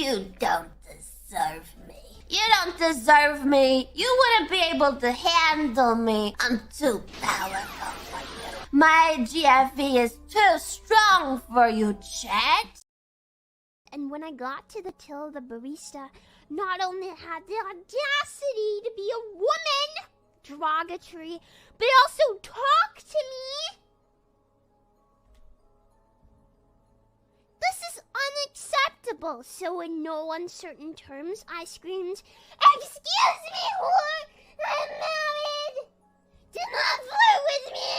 You don't deserve me. You don't deserve me. You wouldn't be able to handle me. I'm too powerful for you. My GFE is too strong for you, chat. And when I got to the till, the barista not only had the audacity to be a woman, derogatory, but also talk to me. This is unacceptable. So in no uncertain terms, I screamed, "Excuse me, whore! I'm married! Do not flirt with me!"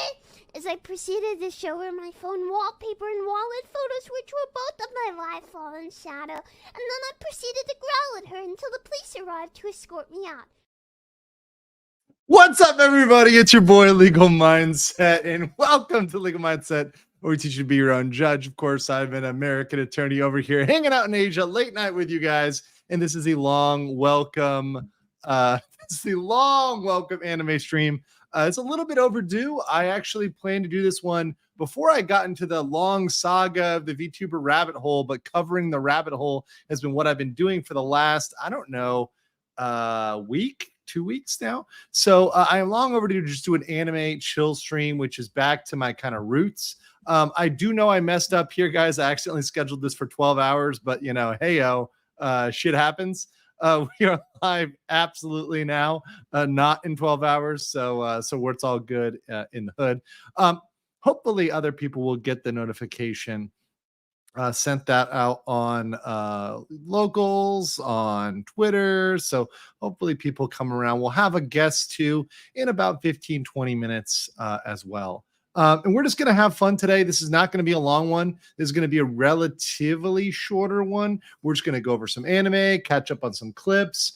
As I proceeded to show her my phone wallpaper and wallet photos, which were both of my live fallen shadow, and then I proceeded to growl at her until the police arrived to escort me out. What's up, everybody? It's your boy Legal Mindset, and welcome to Legal Mindset, where we teach you to be your own judge. Of course, I'm an American attorney over here, hanging out in Asia, late night with you guys, and this is the long welcome. Anime stream. It's a little bit overdue. I actually planned to do this one before I got into the long saga of the VTuber rabbit hole, but covering the rabbit hole has been what I've been doing for the last, I don't know, week, 2 weeks now. So I am long overdue to just do an anime chill stream, which is back to my kind of roots. I do know I messed up here, guys. I accidentally scheduled this for 12 hours, but you know, hey-o, shit happens. We are live absolutely now, not in 12 hours. So it's all good in the hood. Hopefully other people will get the notification. Sent that out on locals on Twitter. So hopefully people come around. We'll have a guest too in about 15-20 minutes as well. And we're just going to have fun today. This is not going to be a long one. This is going to be a relatively shorter one. We're just going to go over some anime, catch up on some clips.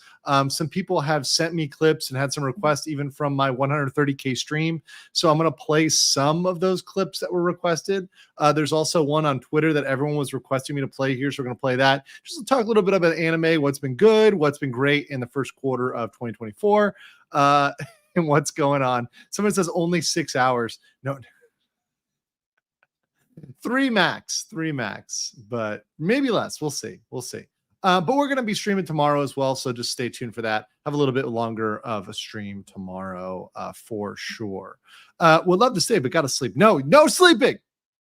Some people have sent me clips and had some requests even from my 130K stream. So I'm going to play some of those clips that were requested. There's also one on Twitter that everyone was requesting me to play here. So we're going to play that. Just to talk a little bit about anime, what's been good, what's been great in the first quarter of 2024. And what's going on. Someone says only 6 hours. No, 3 max, but maybe less. We'll see. But we're going to be streaming tomorrow as well. So just stay tuned for that. Have a little bit longer of a stream tomorrow for sure. Would love to stay, but got to sleep. No sleeping.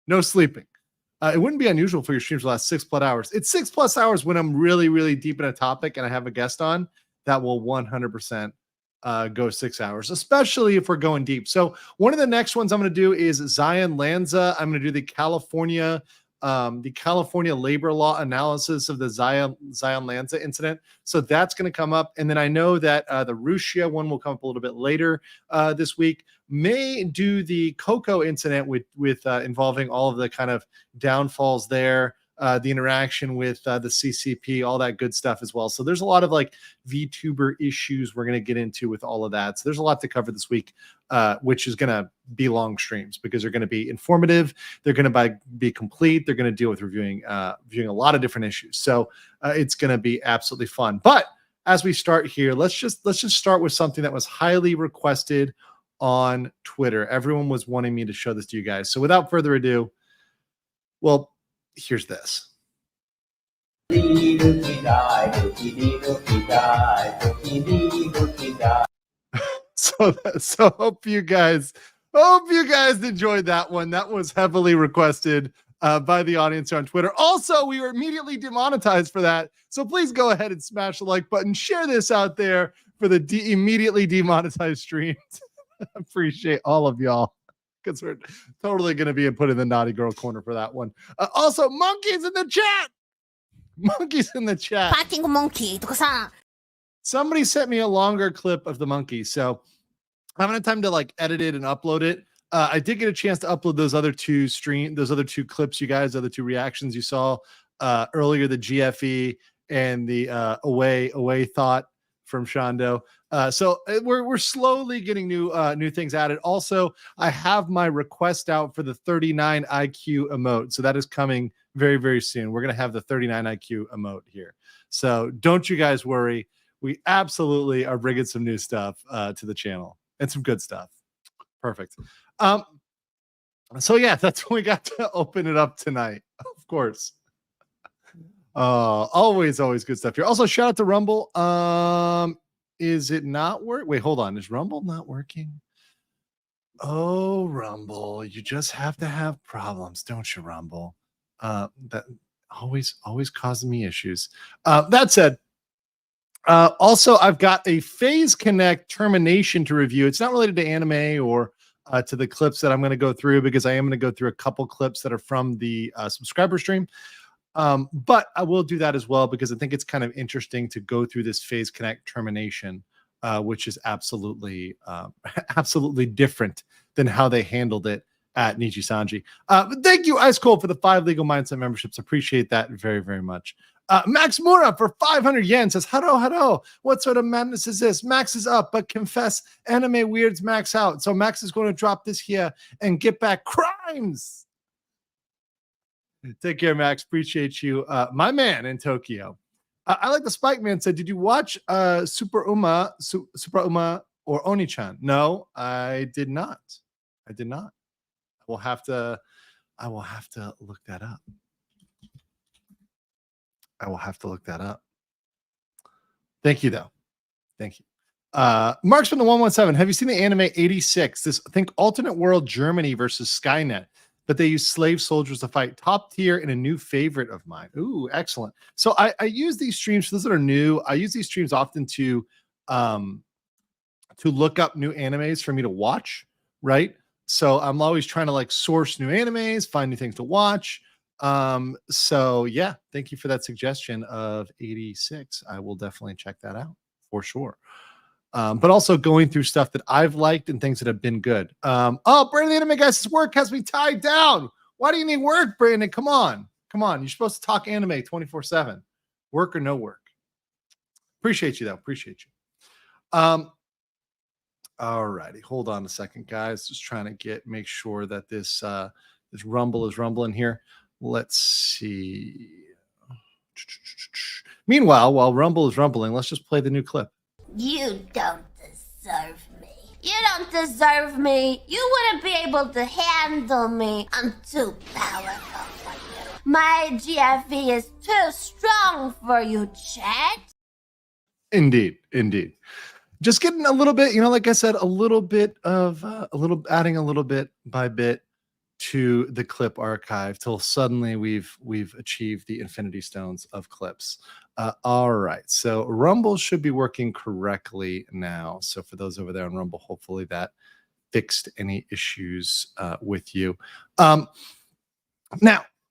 It wouldn't be unusual for your streams to last 6+ hours. It's 6+ hours when I'm really, really deep in a topic and I have a guest on. That will 100% go 6 hours, especially if we're going deep. So one of the next ones I'm going to do is Zion Lanza. I'm going to do the California labor law analysis of the Zion Lanza incident. So that's going to come up. And then I know that the Russia one will come up a little bit later this week. May do the Coco incident with involving all of the kind of downfalls there. The interaction with the CCP, all that good stuff as well. So there's a lot of like VTuber issues we're going to get into with all of that. So there's a lot to cover this week, which is going to be long streams because they're going to be informative. They're going to be complete. They're going to deal with reviewing a lot of different issues. So it's going to be absolutely fun. But as we start here, let's just start with something that was highly requested on Twitter. Everyone was wanting me to show this to you guys. So without further ado, well, here's this. So hope you guys enjoyed that one. That was heavily requested by the audience on Twitter. Also, we were immediately demonetized for that. So please go ahead and smash the like button. Share this out there for the immediately demonetized streams. Appreciate all of y'all, because we're totally going to be put in the naughty girl corner for that one. Also, monkeys in the chat. Fighting a monkey. Somebody sent me a longer clip of the monkey, so I haven't had time to like edit it and upload it. I did get a chance to upload those other two clips, you guys, other two reactions you saw earlier, the GFE and the away thought from Shondo. So we're slowly getting new things added. Also, I have my request out for the 39 IQ emote. So that is coming very, very soon. We're going to have the 39 IQ emote here. So don't you guys worry. We absolutely are bringing some new stuff to the channel and some good stuff. Perfect. So yeah, that's when we got to open it up tonight, of course. Always good stuff here. Also, shout out to Rumble. Is it not work? Wait, hold on. Is Rumble not working? Oh, Rumble, you just have to have problems, don't you, Rumble? That always causing me issues. That said, also I've got a Phase Connect termination to review. It's not related to anime or to the clips that I'm going to go through, because I am going to go through a couple clips that are from the subscriber stream. But I will do that as well, because I think it's kind of interesting to go through this Phase Connect termination, which is absolutely different than how they handled it at Nijisanji. But thank you, Ice Cold, for the 5 legal mindset memberships. Appreciate that very, very much. Max Mura for 500 yen says, hello. What sort of madness is this? Max is up, but confess, anime weirds Max out. So Max is going to drop this here and get back crimes. Take care, Max. Appreciate you. My man in Tokyo. I like the Spike Man said, did you watch Super Uma or Oni-chan? No, I did not. I will have to look that up. Thank you, though. Thank you. Mark's from the 117. Have you seen the anime 86? This, I think, alternate world Germany versus Skynet, but they use slave soldiers to fight. Top tier and a new favorite of mine. Ooh, excellent. So I use these streams, for those that are new, I use these streams often to look up new animes for me to watch, right? So I'm always trying to like source new animes, find new things to watch. So yeah, thank you for that suggestion of 86. I will definitely check that out for sure. But also going through stuff that I've liked and things that have been good. Oh, Brandon the Anime Guys, his work has me tied down. Why do you need work, Brandon? Come on. You're supposed to talk anime 24/7. Work or no work. Appreciate you, though. Appreciate you. All righty. Hold on a second, guys. Just trying to make sure that this Rumble is rumbling here. Let's see. Meanwhile, while Rumble is rumbling, let's just play the new clip. You don't deserve me. You don't deserve me. You wouldn't be able to handle me. I'm too powerful for you. My GFE is too strong for you, chat. Indeed. Just getting a little bit, like I said, adding a little bit by bit to the clip archive till suddenly we've achieved the infinity stones of clips. All right, so Rumble should be working correctly now. So for those over there on Rumble, hopefully that fixed any issues with you. Now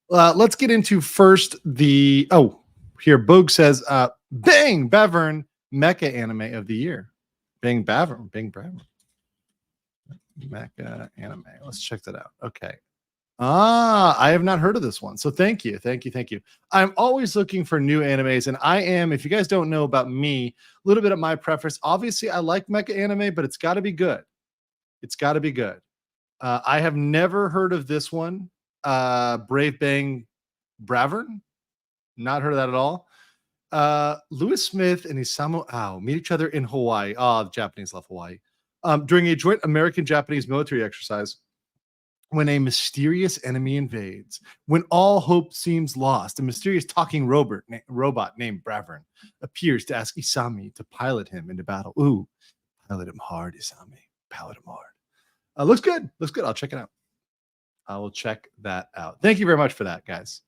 let's get into first here Boog says bang bravern mecha anime of the year. Bang bravern mecha anime. Let's check that out. Okay. I have not heard of this one. So thank you. I'm always looking for new animes, and I am, if you guys don't know about me, a little bit of my preference. Obviously, I like mecha anime, but it's got to be good. I have never heard of this one. Brave Bang Bravern. Not heard of that at all. Lewis Smith and Isamu Ao meet each other in Hawaii. Oh, the Japanese love Hawaii. During a joint American-Japanese military exercise, when a mysterious enemy invades, when all hope seems lost, a mysterious talking robot named Bravern appears to ask Isami to pilot him into battle. Ooh, pilot him hard, Isami. Pilot him hard. Looks good. I'll check it out. I will check that out. Thank you very much for that, guys.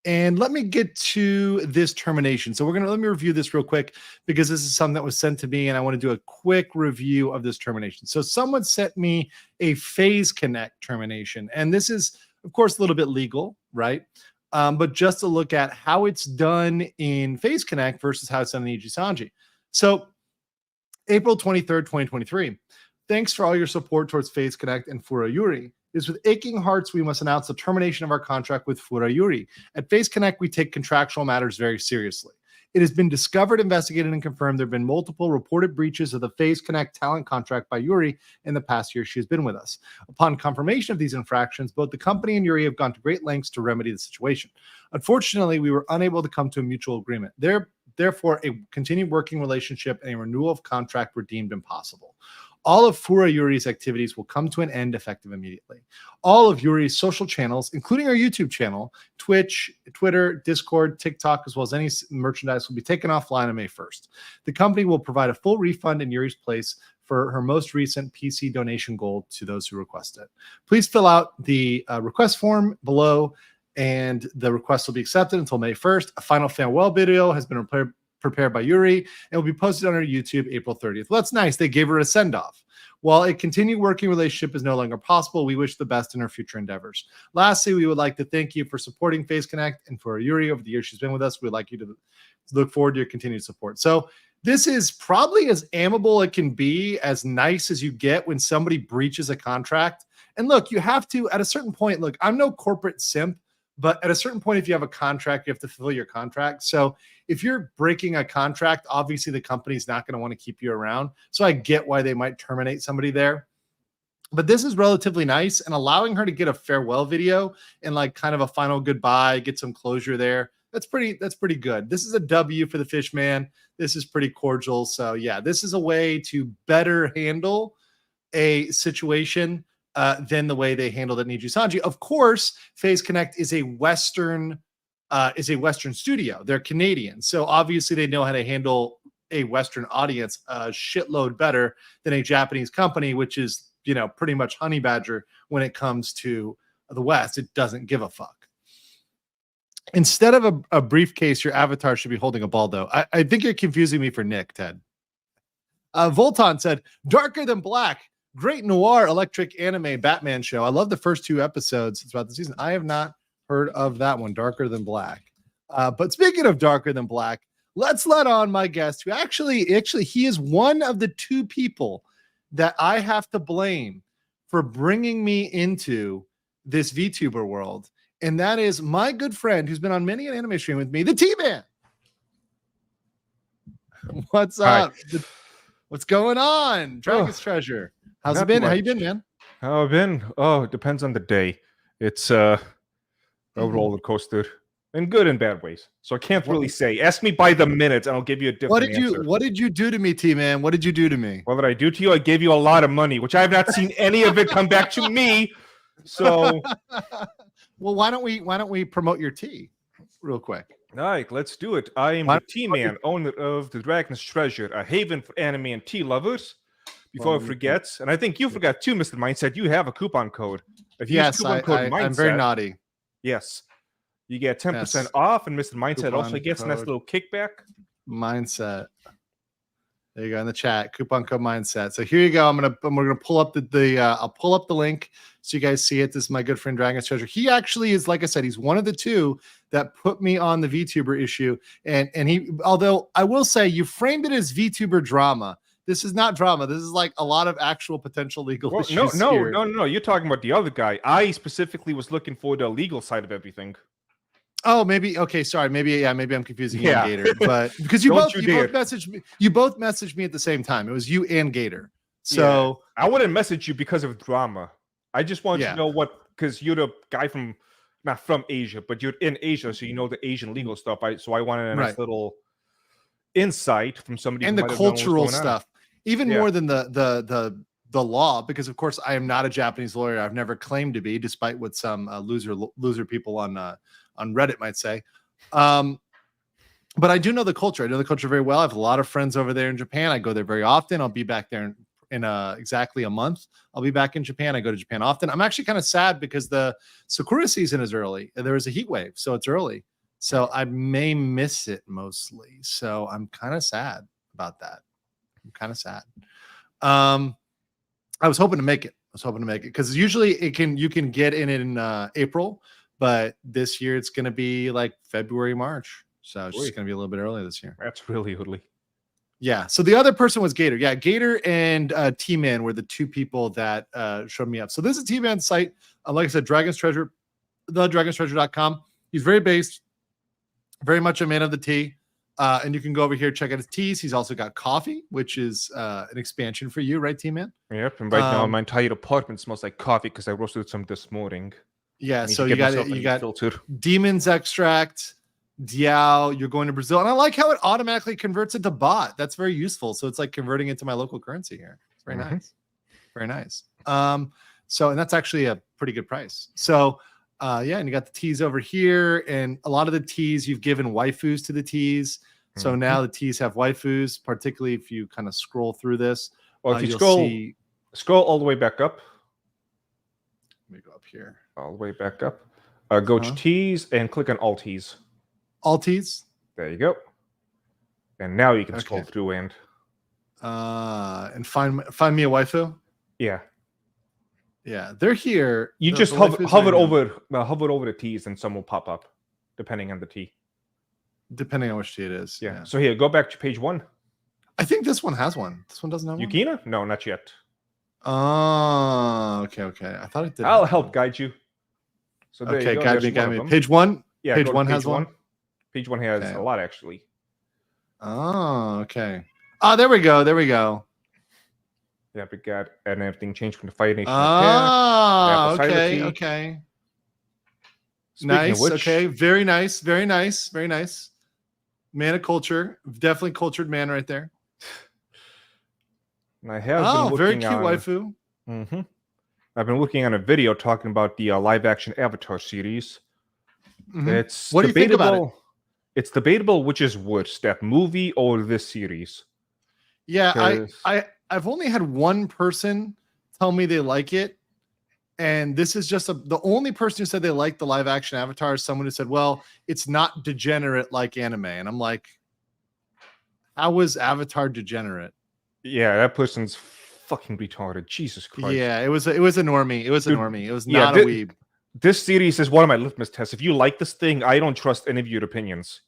And let me get to this termination. So let me review this real quick, because this is something that was sent to me and I want to do a quick review of this termination. So someone sent me a Phase Connect termination, and this is, of course, a little bit legal, right? But just to look at how it's done in Phase Connect versus how it's done in Nijisanji. So April 23rd, 2023. Thanks for all your support towards Phase Connect and Furayuri. It is with aching hearts we must announce the termination of our contract with Furayuri. At Phase Connect, we take contractual matters very seriously. It has been discovered, investigated, and confirmed there have been multiple reported breaches of the Phase Connect talent contract by Yuri in the past year she has been with us. Upon confirmation of these infractions, both the company and Yuri have gone to great lengths to remedy the situation. Unfortunately, we were unable to come to a mutual agreement. Therefore, a continued working relationship and a renewal of contract were deemed impossible. All of Fura Yuri's activities will come to an end effective immediately. All of Yuri's social channels, including our YouTube channel, Twitch, Twitter, Discord, TikTok, as well as any merchandise, will be taken offline on May 1st. The company will provide a full refund in Yuri's place for her most recent PC donation goal to those who request it. Please fill out the request form below, and the request will be accepted until May 1st. A final farewell video has been prepared by Yuri and will be posted on her YouTube April 30th. Well, that's nice. They gave her a send-off. While a continued working relationship is no longer possible, we wish the best in her future endeavors. Lastly, we would like to thank you for supporting Phase Connect and for Yuri over the years she's been with us. We'd like you to look forward to your continued support. So this is probably as amiable it can be, as nice as you get when somebody breaches a contract. And look, you have to, at a certain point, look, I'm no corporate simp, but at a certain point, if you have a contract, you have to fulfill your contract. So if you're breaking a contract, obviously the company's not going to want to keep you around. So I get why they might terminate somebody there. But this is relatively nice, and allowing her to get a farewell video and like kind of a final goodbye, get some closure there. That's pretty good. This is a W for the fish man. This is pretty cordial. So yeah, this is a way to better handle a situation than the way they handled it in Niji Sanji. Of course, Phase Connect is a Western studio. They're Canadian, so obviously they know how to handle a Western audience a shitload better than a Japanese company, which is, you know, pretty much honey badger when it comes to the West. It doesn't give a fuck. Instead of a briefcase, your avatar should be holding a ball, though. I think you're confusing me for Nick, Ted. Volton said, Darker Than Black. Great noir electric anime Batman show. I love the first 2 episodes throughout the season. I have not heard of that one, Darker Than Black. But speaking of Darker Than Black, let's let on my guest, who actually he is one of the 2 people that I have to blame for bringing me into this VTuber world. And that is my good friend who's been on many an anime stream with me, the T-Man. What's up? What's going on? Dragon's Treasure. How's it been? How you been, man? How I've been? Oh, it depends on the day. It's a roller coaster in good and bad ways. So I can't really say. Ask me by the minute and I'll give you a different answer. What did you do to me, T-Man? What did you do to me? What did I do to you? I gave you a lot of money, which I have not seen any of it come back to me. So well, why don't we promote your tea real quick? All right, let's do it. I am the T-Man, owner of the Dragon's Treasure, a haven for anime and tea lovers. Before I forget, and I think you forgot too, Mr. Mindset, you have a coupon code. If you use coupon code Mindset, I'm very naughty. Yes. You get 10% off, and Mr. Mindset coupon also gets a nice little kickback. Mindset. There you go in the chat. Coupon code Mindset. So here you go. We're gonna pull up I'll pull up the link so you guys see it. This is my good friend Dragon's Treasure. He actually is, like I said, he's one of the 2 that put me on the VTuber issue. And he, although I will say you framed it as VTuber drama. This is not drama. This is like a lot of actual potential legal issues. No. You're talking about the other guy. I specifically was looking for the legal side of everything. Oh, maybe. Okay, sorry. Maybe I'm confusing you and Gator. But because you both messaged me at the same time. It was you and Gator. So I wouldn't message you because of drama. I just wanted to know because you're the guy not from Asia, but you're in Asia, so you know the Asian legal stuff. So I wanted a nice little insight from somebody and the cultural stuff. Even more than the law, because of course I am not a Japanese lawyer. I've never claimed to be, despite what some loser people on Reddit might say. But I do know the culture. I know the culture very well. I have a lot of friends over there in Japan. I go there very often. I'll be back there in exactly a month. I'll be back in Japan. I go to Japan often. I'm actually kind of sad because the Sakura season is early. There was a heat wave, so it's early. So I may miss it mostly. So I'm kind of sad about that. I'm kind of sad. I was hoping to make it. Because usually you can get in April, but this year it's going to be like February, March. So it's just going to be a little bit early this year. That's really early. Yeah. So the other person was Gator. Yeah, Gator and T-Man were the 2 people that showed me up. So this is T-Man's site. Like I said, Dragon's Treasure, thedragonstreasure.com. He's very based, very much a man of the tea. And you can go over here, check out his teas. He's also got coffee, which is an expansion for you, right, T-Man? Yep. And right now, my entire apartment smells like coffee because I roasted some this morning. Yeah. So you got Demon's Extract, Diao. You're going to Brazil, and I like how it automatically converts it to bot. That's very useful. So it's like converting it to my local currency here. Very nice. Very nice. So, and that's actually a pretty good price. So, yeah, and you got the teas over here, and a lot of the teas you've given waifus to the teas. So now the teas have waifus, particularly if you kind of scroll through this. Well, if you you'll scroll all the way back up. Let me go up here. All the way back up. Go to teas and click on all teas. All teas. There you go. And now you can scroll through and find me a waifu. Yeah. Yeah, they're here. You just hover over the teas, and some will pop up, depending on the tea. Depending on which tea it is. Yeah. So here, go back to page 1. I think this one has one. This one doesn't have one. Yukina? No, not yet. Oh, okay. I thought it did. I'll help guide you. So there you go. Guide me. Page 1? Yeah, page 1 has one? Page 1 has a lot, actually. Oh, okay. Oh, there we go. Yeah, we got and everything changed from the Fire Nation. Oh, okay. Nice. Okay, very nice. Man of culture, definitely cultured man right there. And I have been very cute waifu. I've been looking on a video talking about the live action Avatar series. It's what do you think about it? It's debatable which is worse, that movie or this series. Yeah, I've only had one person tell me they like it, and this is just the only person who said they liked the live action Avatar is someone who said, well, it's not degenerate like anime. And I'm like, how was Avatar degenerate? Yeah, that person's fucking retarded. Jesus Christ. Yeah, it was a normie. It was a normie. It was not a weeb. This series is one of my litmus tests. If you like this thing, I don't trust any of your opinions.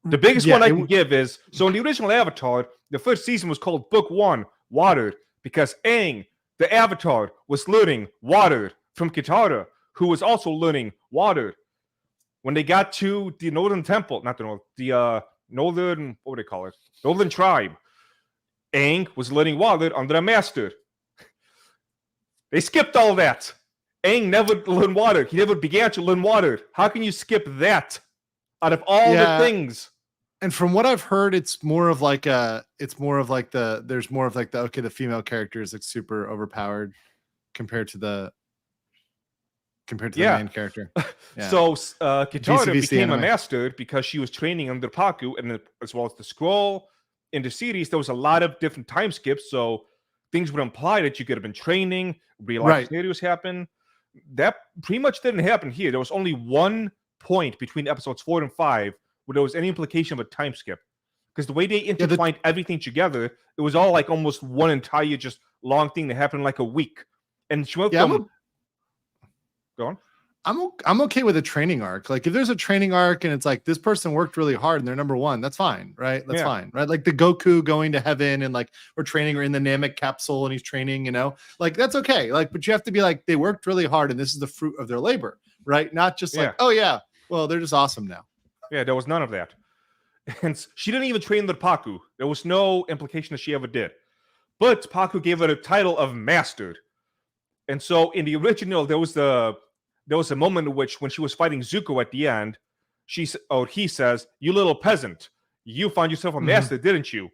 The biggest one I can give is, so in the original Avatar, the first season was called Book 1, Watered, because Aang, the Avatar, was learning Watered from Katara, who was also learning Watered. When they got to the Northern Temple, not the North, the Northern, what would they call it? Northern Tribe, Aang was learning Watered under a master. They skipped all that. Aang never learned Watered. He never began to learn Watered. How can you skip that out of all the things? And from what I've heard, it's more of like the female character is like super overpowered compared to the main character. Yeah. So Katara became a master because she was training under Paku, and as well as the scroll in the series, there was a lot of different time skips. So things would imply that you could have been training, real life scenarios happen. That pretty much didn't happen here. There was only one point between episodes 4 and 5 where there was any implication of a time skip, because the way they intertwined everything together, it was all like almost one entire just long thing that happened in like a week. And she went from go on. I'm okay with a training arc. Like if there's a training arc and it's like this person worked really hard and they're number 1, that's fine, right? That's fine, right? Like the Goku going to heaven and like we're training, or in the Namek capsule and he's training, like that's okay. Like, but you have to be like they worked really hard and this is the fruit of their labor, right? Not just like, oh yeah, well they're just awesome now. Yeah, there was none of that. And she didn't even train the Paku. There was no implication that she ever did. But Paku gave her the title of Mastered. And so in the original, there was a moment in which when she was fighting Zuko at the end, he says, "You little peasant, you found yourself a master, didn't you?"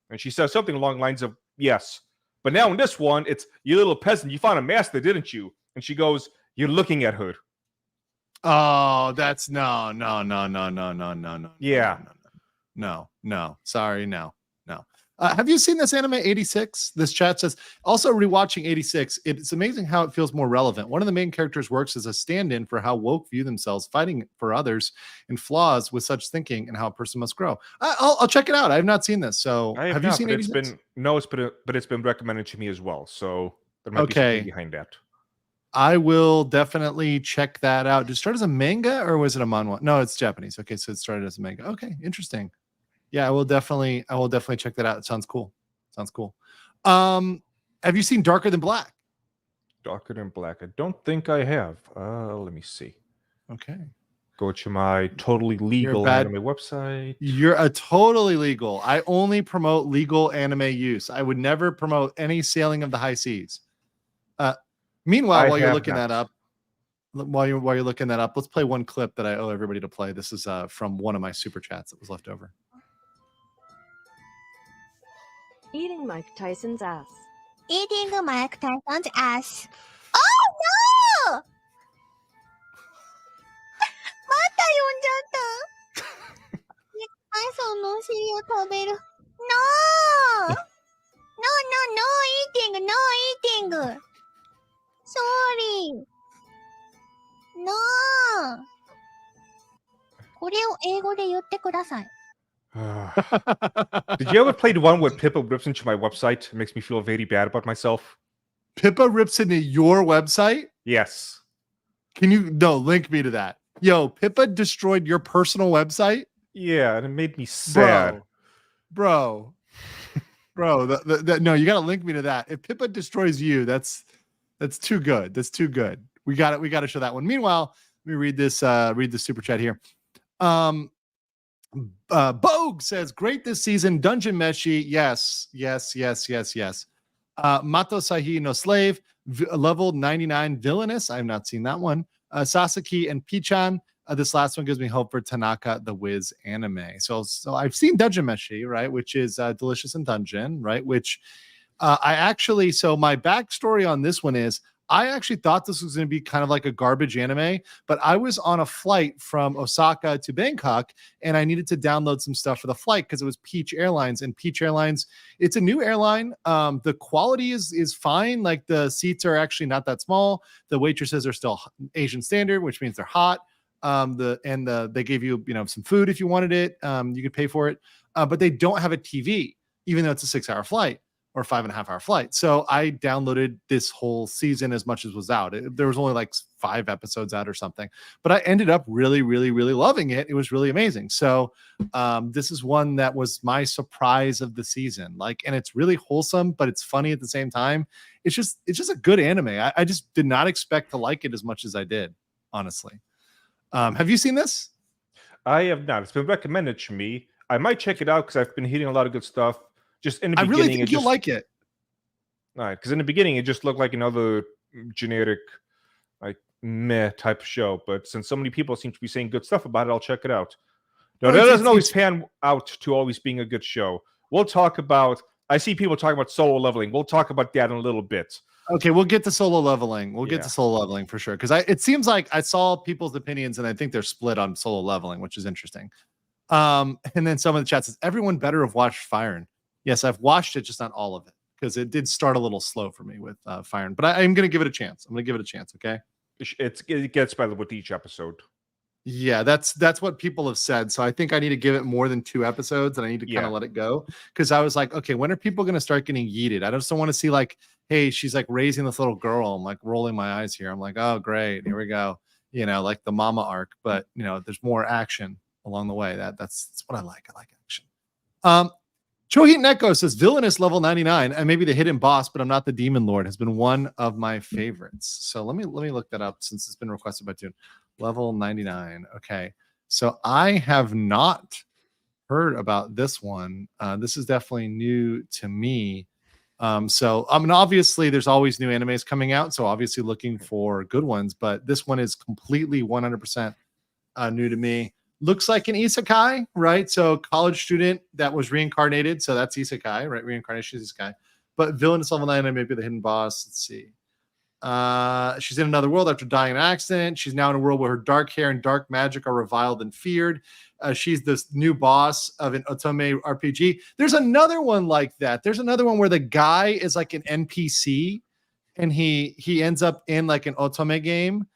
And she says something along the lines of, "Yes." But now in this one, it's, "You little peasant, you found a master, didn't you?" And she goes, "You're looking at her." Oh, that's no. Yeah. No. Sorry, no. Have you seen this anime 86? This chat says, also rewatching 86, it's amazing how it feels more relevant. One of the main characters works as a stand-in for how woke view themselves, fighting for others and flaws with such thinking and how a person must grow. I'll check it out. I have not seen this. So have you seen 86? It's been recommended to me as well. So there might be something behind that. I will definitely check that out. Did it start as a manga or was it a manhwa? No, it's Japanese. Okay, so it started as a manga. Okay, interesting. Yeah, I will definitely check that out. It sounds cool. Have you seen Darker Than Black? Darker Than Black. I don't think I have. Let me see. Okay. Go to my totally legal anime website. You're a totally legal. I only promote legal anime use. I would never promote any sailing of the high seas. Meanwhile, while you're looking that up, let's play one clip that I owe everybody to play. This is from one of my super chats that was left over. Eating Mike Tyson's ass. eating Mike Tyson's ass. Oh no! また呼んじゃった。Mike Tyson のお尻を食べる。No! No, no, no eating, no eating. Sorry. No. これを英語で言ってください。Did you ever play the one where Pippa rips into my website? It makes me feel very bad about myself. Pippa rips into your website? Yes. Can you link me to that? Yo, Pippa destroyed your personal website? Yeah, and it made me sad. Bro. No, you gotta link me to that. If Pippa destroys you, that's too good. That's too good. We got to show that one. Meanwhile, let me read this super chat here. Bogue says, great this season. Dungeon Meshi. Yes. Mato Sahi no Slave, level 99 Villainous. I have not seen that one. Sasaki and Pichan. This last one gives me hope for Tanaka the Wiz anime. So I've seen Dungeon Meshi, right, which is Delicious in Dungeon, right, which so my backstory on this one is I actually thought this was going to be kind of like a garbage anime, but I was on a flight from Osaka to Bangkok and I needed to download some stuff for the flight because it was Peach Airlines, and Peach Airlines, it's a new airline. The quality is fine. Like the seats are actually not that small. The waitresses are still Asian standard, which means they're hot. They gave you, some food if you wanted it. You could pay for it. But they don't have a TV, even though it's a 6-hour flight or 5.5-hour flight. So I downloaded this whole season as much as was out. There was only like 5 episodes out or something, but I ended up really, really, really loving it. It was really amazing. So this is one that was my surprise of the season. And it's really wholesome, but it's funny at the same time. It's just a good anime. I just did not expect to like it as much as I did, honestly. Have you seen this? I have not. It's been recommended to me. I might check it out because I've been hearing a lot of good stuff. Just in the beginning, I really think you'll like it. All right, because in the beginning it just looked like another generic, meh type of show. But since so many people seem to be saying good stuff about it, I'll check it out. No, that doesn't always pan out to always being a good show. We'll talk about. I see people talking about solo leveling. We'll talk about that in a little bit. Okay, we'll get to solo leveling. We'll get to solo leveling for sure. Because it seems like I saw people's opinions and I think they're split on solo leveling, which is interesting. And then some of the chat says, everyone better have watched Fire. Yes, I've watched it, just not all of it. Because it did start a little slow for me with Fire. But I'm going to give it a chance. Okay? It gets better with each episode. Yeah, that's what people have said. So I think I need to give it more than 2 episodes and I need to kind of let it go. Because I was like, okay, when are people going to start getting yeeted? I just don't want to see hey, she's raising this little girl. I'm rolling my eyes here. I'm like, oh, great. Here we go. Like the mama arc. But, there's more action along the way. That's what I like. I like action. Chohit Neko says, Villainous level 99. And maybe the hidden boss, but I'm not the Demon Lord, has been one of my favorites. So let me look that up since it's been requested by Tune. Level 99. Okay. So I have not heard about this one. This is definitely new to me. Obviously there's always new animes coming out. So obviously looking for good ones, but this one is completely 100% new to me. Looks like an isekai, right? So college student that was reincarnated. So that's isekai, right? Reincarnation is isekai. But Villainous level 99, maybe the hidden boss. Let's see. She's in another world after dying in an accident. She's now in a world where her dark hair and dark magic are reviled and feared. She's this new boss of an otome RPG. There's another one like that. There's another one where the guy is like an NPC and he ends up in like an otome game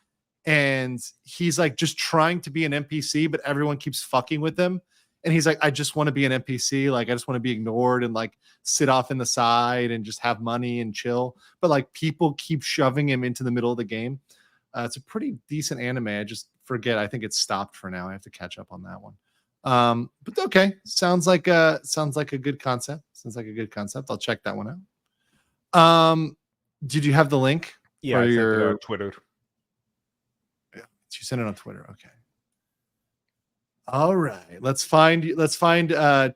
and he's just trying to be an NPC, but everyone keeps fucking with him. And he's like, I just want to be an NPC. I just want to be ignored and sit off in the side and just have money and chill. But people keep shoving him into the middle of the game. It's a pretty decent anime. I just forget. I think it's stopped for now. I have to catch up on that one. But okay. Sounds like a good concept. I'll check that one out. Did you have the link? Yeah, your Twitter. Yeah, you sent it on Twitter. Okay. All right, let's find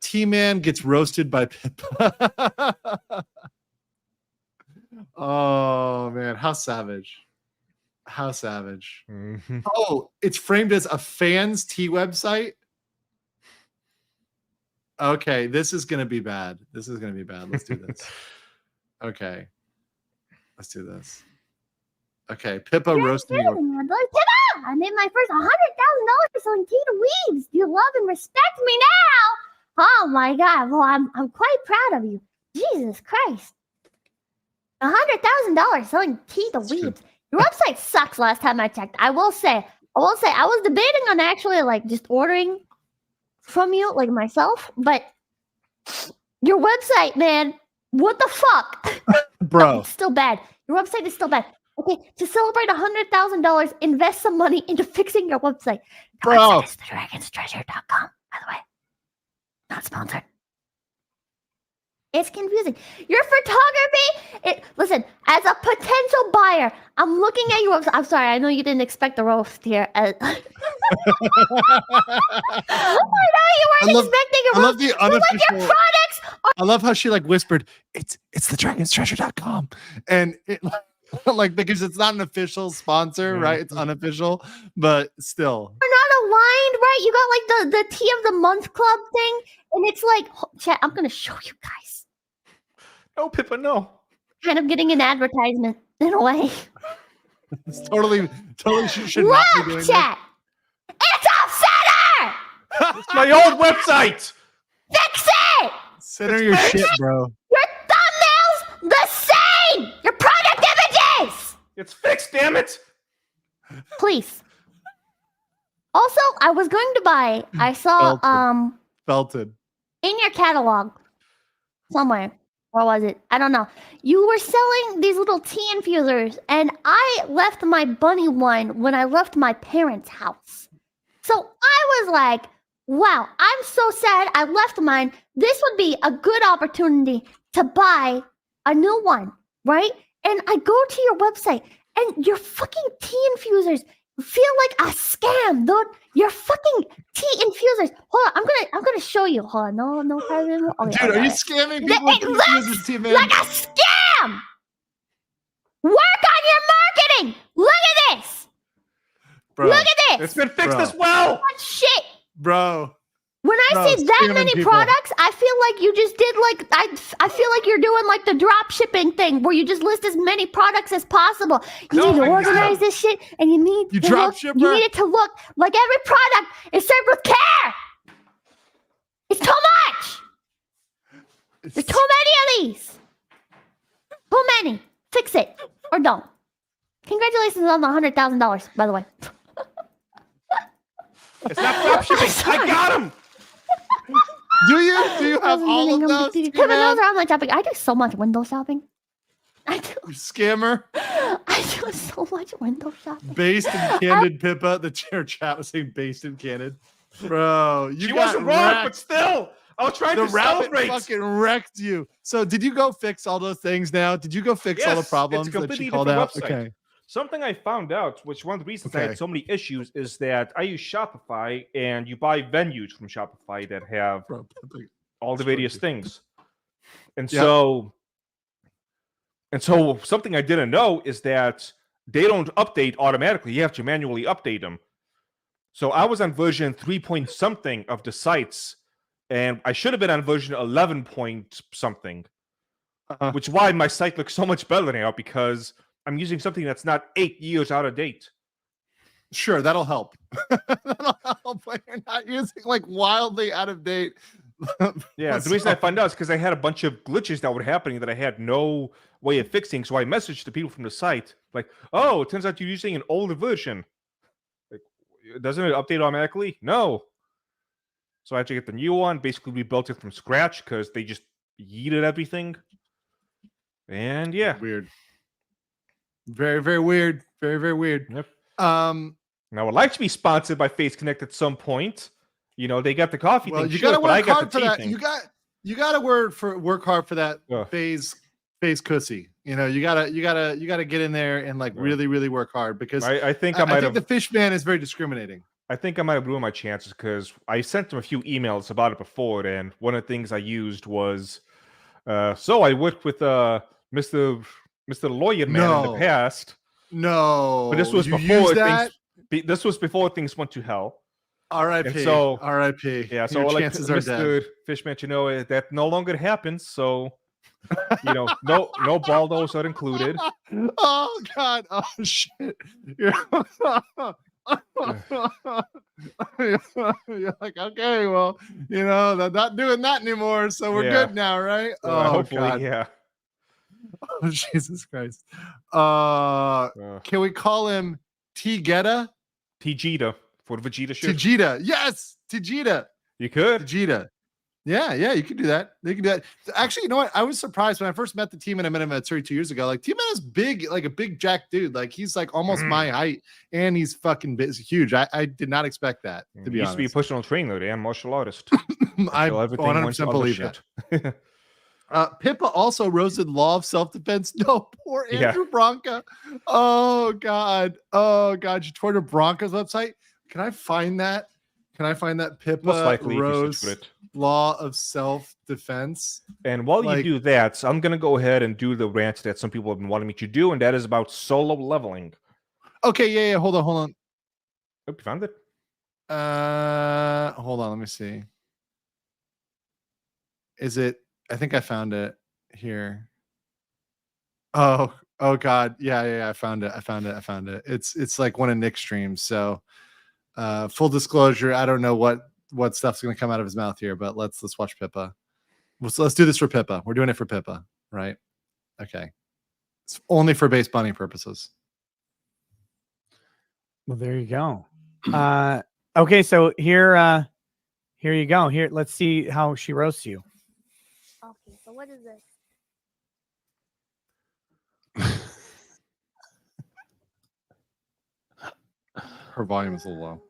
T-Man gets roasted by Pippa. Oh man, how savage. Mm-hmm. Oh, it's framed as a fans tea website. Okay, this is gonna be bad. Let's do this. Okay. Let's do this. Okay, Pippa roasting you. Pippa! I made my first $100,000 selling tea to weebs. You love and respect me now. Oh my God. Well, I'm quite proud of you. Jesus Christ. $100,000 selling tea to weebs. Your website sucks last time I checked. I will say, I was debating on actually like just ordering from you, like myself, but your website, man, what the fuck? Bro. It's still bad. Your website is still bad. Okay, to celebrate $100,000, invest some money into fixing your website. The Bro. website is thedragonstreasure.com, by the way. Not sponsored. It's confusing. Your photography, listen, as a potential buyer, I'm looking at your website. I'm sorry, I know you didn't expect the roast here. I know you weren't expecting a roast. I love the unofficial. Like your products are. I love how she like whispered, it's thedragonstreasure.com. And it like because it's not an official sponsor, right? It's unofficial, but still. We're not aligned, right? You got like the tea of the month club thing, and it's like, chat, I'm gonna show you guys. No, Pippa, no. Kind of getting an advertisement in a way. It's totally should not be doing chat. It's off center. It's my old website. Fix it. Center your shit, bro. Your thumbnails the same. Your product images. It's fixed, damn it. Please. Also, I was going to buy. I saw Belted in your catalog somewhere. Where was it? I don't know. You were selling these little tea infusers, and I left my bunny one when I left my parents' house. So I was like, wow, I'm so sad I left mine. This would be a good opportunity to buy a new one, right? And I go to your website, and your fucking tea infusers feel like a scam, dude. Your fucking tea infusers. Hold on, I'm gonna show you. Hold on, no problem. Dude, are you scamming people with infusers, tea, man? Like a scam. Work on your marketing. Look at this. Bro, look at this. It's been fixed as well. What shit? Bro. When I see that many products, I feel like you just did like I feel like you're doing like the drop shipping thing where you just list as many products as possible. You need to organize this shit, and you need it to look like every product is served with care. It's too much. There's too many of these. Too many. Fix it or don't. Congratulations on the $100,000, by the way. It's not drop shipping. I got him. Do you have all of those? Those are online shopping. I do so much window shopping. I do. You scammer. I do so much window shopping. Based and candid, Pippa. The chat was saying based and candid. Bro, she wasn't wrong, but still, I was trying to celebrate. The rabbit fucking wrecked you. So did you go fix all those things now? Did you go fix all the problems that she called out? Website. Okay. Something I found out, which one of the reasons I had so many issues, is that I use Shopify, and you buy venues from Shopify that have all the various things. And so something I didn't know is that they don't update automatically. You have to manually update them. So I was on version 3 point something of the sites, and I should have been on version 11 point something, which is why my site looks so much better now, because I'm using something that's not 8 years out of date. Sure, that'll help. That'll help when you're not using like wildly out of date. Yeah, the reason I found out is because I had a bunch of glitches that were happening that I had no way of fixing. So I messaged the people from the site, like, "Oh, it turns out you're using an older version. Like, doesn't it update automatically?" No. So I had to get the new one. Basically, we built it from scratch because they just yeeted everything. And yeah, weird. Very, very weird. Very, very weird. Yep. Now, I would like to be sponsored by Face Connect at some point. You know, they got the coffee thing. You gotta work hard for that. You gotta work hard for that phase cussy. You know, you gotta get in there and like really, really work hard, because I think the fish man is very discriminating. I think I might have ruined my chances because I sent them a few emails about it before, and one of the things I used was so I worked with Mr. Lawyer Man in the past. No, but this was before things went to hell. R.I.P. So R.I.P. Yeah, so your like chances are Mr. dead. Fishman, you know that no longer happens. So No Baldos are included. Oh God! Oh shit! You're like, okay, well, they're not doing that anymore, so we're good now, right? Hopefully, God. yeah. Oh, Jesus Christ. Can we call him T-Geta? T-Geta for the Vegeta shit. T-Geta. Yes, T-Geta. You could. T-Geta. Yeah, you could do that. They could do that. Actually, you know what? I was surprised when I first met the T-Man. I met him at 32 years ago. Like, T-Man is big, like a big jack dude. Like, he's like almost my height, and he's fucking big, huge. I did not expect that, to be honest. Used to be a personal trainer, and martial artist. I 100% believe that. Pippa also roasted Law of Self-Defense. No, poor Andrew Bronca. Oh God. You toward Bronca's website. Can I find that? Pippa roast Law of Self-Defense? And while you do that, I'm gonna go ahead and do the rant that some people have been wanting me to do, and that is about solo leveling. Okay, yeah. Hold on. Oh, you found it? Hold on, let me see. Is it? I think I found it here. Oh God. Yeah. I found it. It's like one of Nick's streams. So full disclosure, I don't know what stuff's gonna come out of his mouth here, but let's watch Pippa. So let's do this for Pippa. We're doing it for Pippa, right? Okay. It's only for base bunny purposes. Well, there you go. Okay, so here you go. Here, let's see how she roasts you. Okay, so what is this? Her volume is a little low.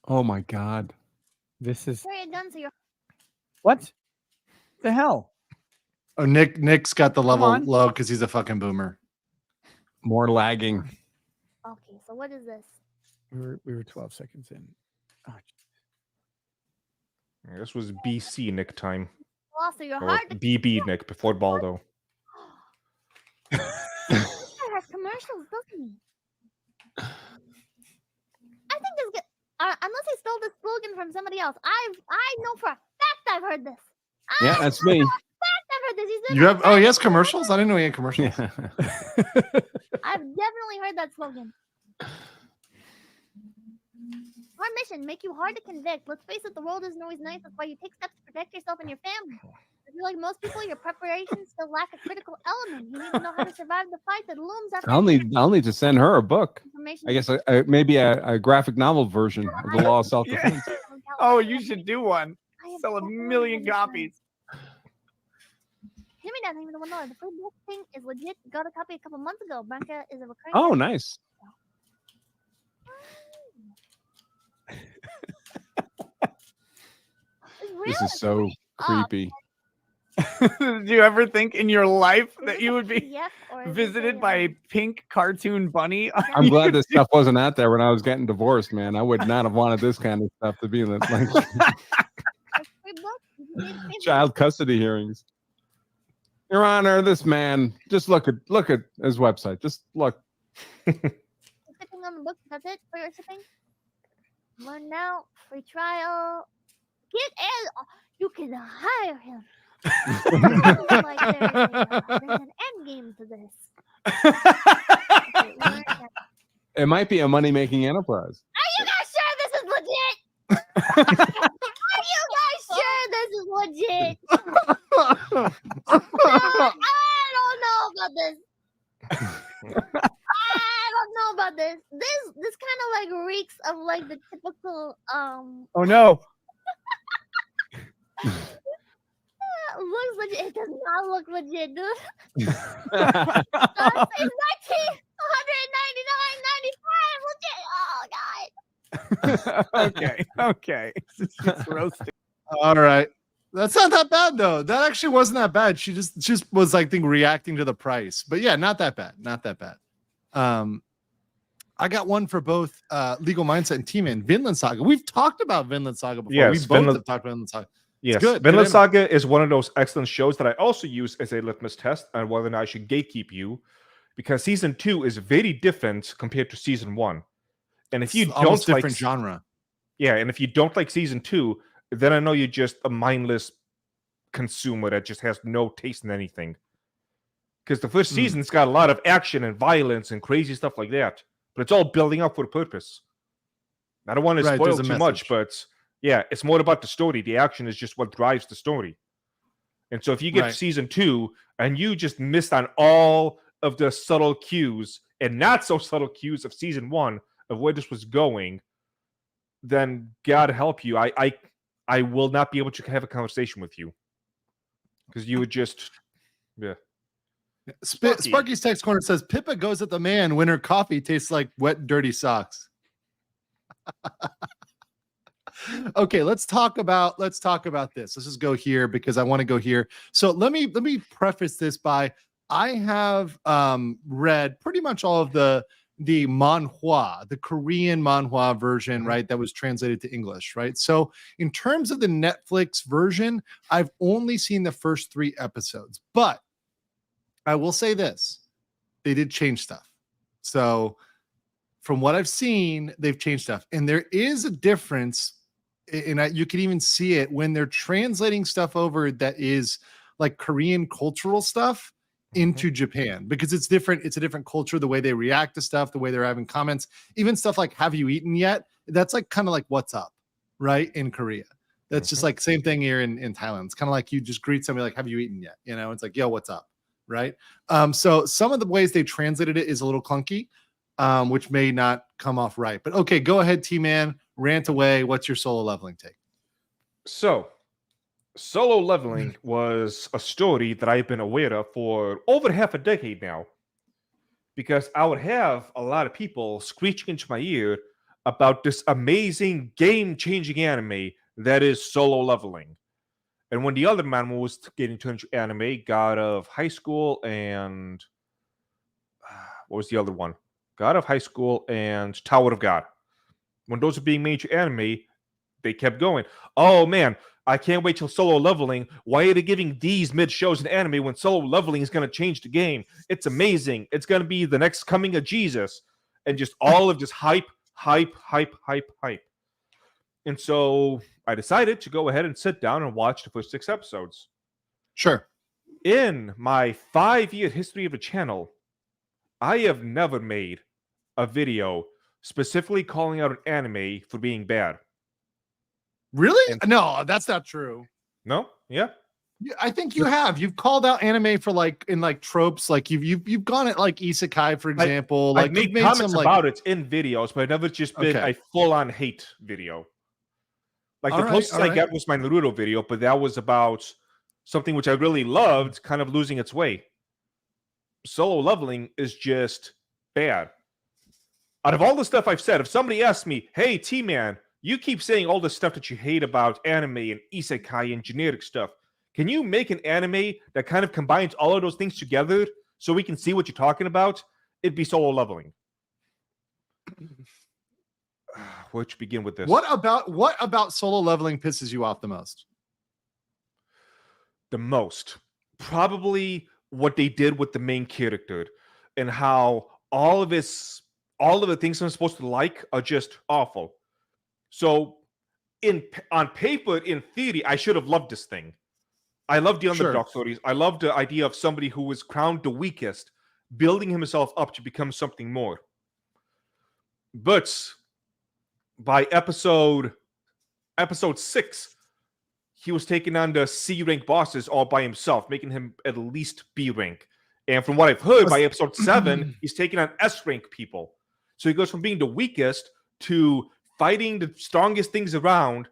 Oh my God. This is Sorry, done. So you're what the hell? Oh, Nick's got the level low because he's a fucking boomer. More lagging. okay. So what is this? We were 12 seconds in. Oh, This was BC Nick time. Well, so you're Or hard to BB Nick before Baldo. It has commercials, doesn't he? I think this good. Unless he stole this slogan from somebody else. I know for a fact I've heard this. Yeah, that's me. I've heard this. You have? Oh, he has commercials. I didn't know he had commercials. Yeah. I've definitely heard that slogan. Our mission, make you hard to convict. Let's face it, the world isn't always nice. That's why you take steps to protect yourself and your family. I feel like most people, your preparations still lack a critical element. You need to know how to survive the fight that looms after. I'll need to send her a book. information. I guess maybe a graphic novel version of the Law of Self-Defense. Oh, you should do one. I am Sell a definitely million gonna copies. Hear me, Dad. Even the $1. The free book thing is legit. Got a copy a couple months ago. Branca is a recurring. Oh, nice. This is so creepy. Do you ever think in your life that you would be Yep, or is it visited a, by a pink cartoon bunny? I'm glad this stuff wasn't out there when I was getting divorced, man. I would not have wanted this kind of stuff to be like a free book? child custody hearings. Your Honor, this man, just look at his website. Just look. Shipping on the book. That's it for your shipping. Learn now. Free trial. Get in. You can hire him. Like there's an end game to this. Okay, learn that. It might be a money-making enterprise. Are you guys sure this is legit? Are you guys sure this is legit? I don't know about this. I don't know about this. This kind of like reeks of like the typical Oh no. looks legit. It does not look legit, dude. It's $199.95 legit. Oh god. Okay. It's roasting. All right. That's not that bad though. That actually wasn't that bad. She just was like reacting to the price. But yeah, not that bad. Not that bad. I got one for both Legal Mindset and T-Man. Vinland Saga. We've talked about Vinland Saga before. Yes, we both have talked about Vinland Saga. Yes, good. Vinland Saga is one of those excellent shows that I also use as a litmus test on whether or not I should gatekeep you, because season 2 is very different compared to season 1. And if you It's almost don't like different genre. Yeah, and if you don't like season 2, then I know you're just a mindless consumer that just has no taste in anything. Because the first season's got a lot of action and violence and crazy stuff like that, but it's all building up for a purpose. I don't want to spoil too much, but yeah, it's more about the story. The action is just what drives the story. And so if you get to season 2 and you just missed on all of the subtle cues and not so subtle cues of season 1 of where this was going, then God help you. I will not be able to have a conversation with you. Because you would just, yeah. Sparky's text corner says Pippa goes at the man when her coffee tastes like wet, dirty socks. Okay, let's talk about this. Let's just go here because I want to go here. So let me preface this by I have read pretty much all of the manhwa, the Korean manhwa version, right? That was translated to English, right? So in terms of the Netflix version, I've only seen the first 3 episodes, but I will say this, they did change stuff. So from what I've seen, they've changed stuff. And there is a difference, and you can even see it when they're translating stuff over that is like Korean cultural stuff into Japan, because it's different. It's a different culture, the way they react to stuff, the way they're having comments, even stuff like, have you eaten yet? That's like kind of like what's up, right? In Korea. That's just like same thing here in Thailand. It's kind of like you just greet somebody like, have you eaten yet? You know, it's like, yo, what's up? Right. So some of the ways they translated it is a little clunky, which may not come off right. But okay, go ahead, T-Man, rant away. What's your solo leveling take? So, solo leveling was a story that I've been aware of for over half a decade now, because I would have a lot of people screeching into my ear about this amazing game-changing anime that is Solo Leveling. And when the other man was getting turned into anime, God of High School and what was the other one? God of High School and Tower of God. When those are being made to anime, they kept going. Oh man, I can't wait till Solo Leveling. Why are they giving these mid shows in anime when Solo Leveling is going to change the game? It's amazing. It's going to be the next coming of Jesus. And just all of just hype. And so I decided to go ahead and sit down and watch the first 6 episodes. Sure. In my 5-year history of the channel, I have never made a video specifically calling out an anime for being bad. Really? No, that's not true. No? Yeah. I think you have. You've called out anime for like in like tropes, like you've gone at like isekai, for example. I've made comments about it in videos, but I've never just been a full-on hate video. Like the closest I got was my Naruto video, but that was about something which I really loved kind of losing its way. Solo Leveling is just bad. Out of all the stuff I've said, if somebody asked me, hey, T-Man, you keep saying all the stuff that you hate about anime and isekai and generic stuff. Can you make an anime that kind of combines all of those things together so we can see what you're talking about? It'd be Solo Leveling. Where to begin with this? What about Solo Leveling pisses you off the most? The most. Probably what they did with the main character and how all of the things I'm supposed to like are just awful. So on paper, in theory, I should have loved this thing. I love the underdog stories. I love the idea of somebody who was crowned the weakest, building himself up to become something more. But by episode 6, he was taking on the C rank bosses all by himself, making him at least B rank. And from what I've heard, by episode 7, he's taking on S rank people. So he goes from being the weakest to fighting the strongest things around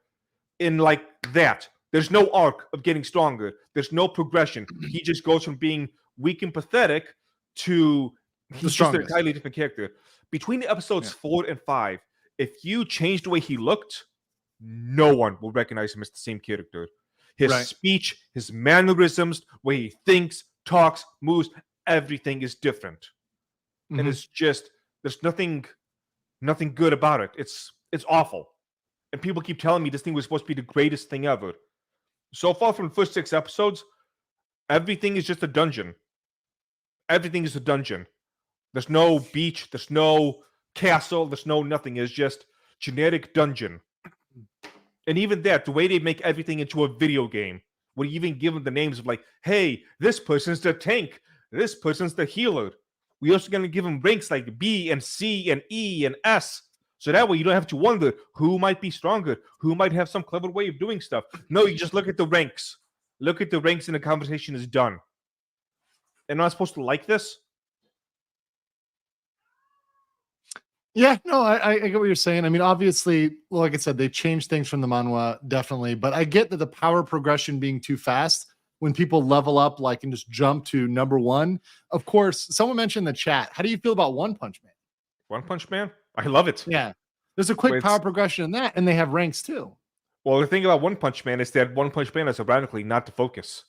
in like that. There's no arc of getting stronger. There's no progression. He just goes from being weak and pathetic to he's just an entirely different character. Between episodes 4 and 5, if you change the way he looked, no one will recognize him as the same character. His speech, his mannerisms, way he thinks, talks, moves, everything is different. And it's just there's nothing good about it. It's awful. And people keep telling me this thing was supposed to be the greatest thing ever. So far from the first 6 episodes, everything is just a dungeon. Everything is a dungeon. There's no beach. There's no castle. There's no nothing. It's just generic dungeon. And even that, the way they make everything into a video game Would even give them the names of like, hey, this person's the tank, this person's the healer. We're also going to give them ranks like B and C and E and S. So that way you don't have to wonder who might be stronger, who might have some clever way of doing stuff. No, you just look at the ranks. Look at the ranks and the conversation is done. And I'm not supposed to like this? Yeah, no, I get what you're saying. I mean, obviously, like I said, they changed things from the manhwa, definitely. But I get that the power progression being too fast when people level up, like, and just jump to number one. Of course, someone mentioned in the chat, how do you feel about One Punch Man? One Punch Man? I love it. Yeah. There's a quick power progression in that, and they have ranks too. Well, the thing about One Punch Man is that One Punch Man is ironically not the focus.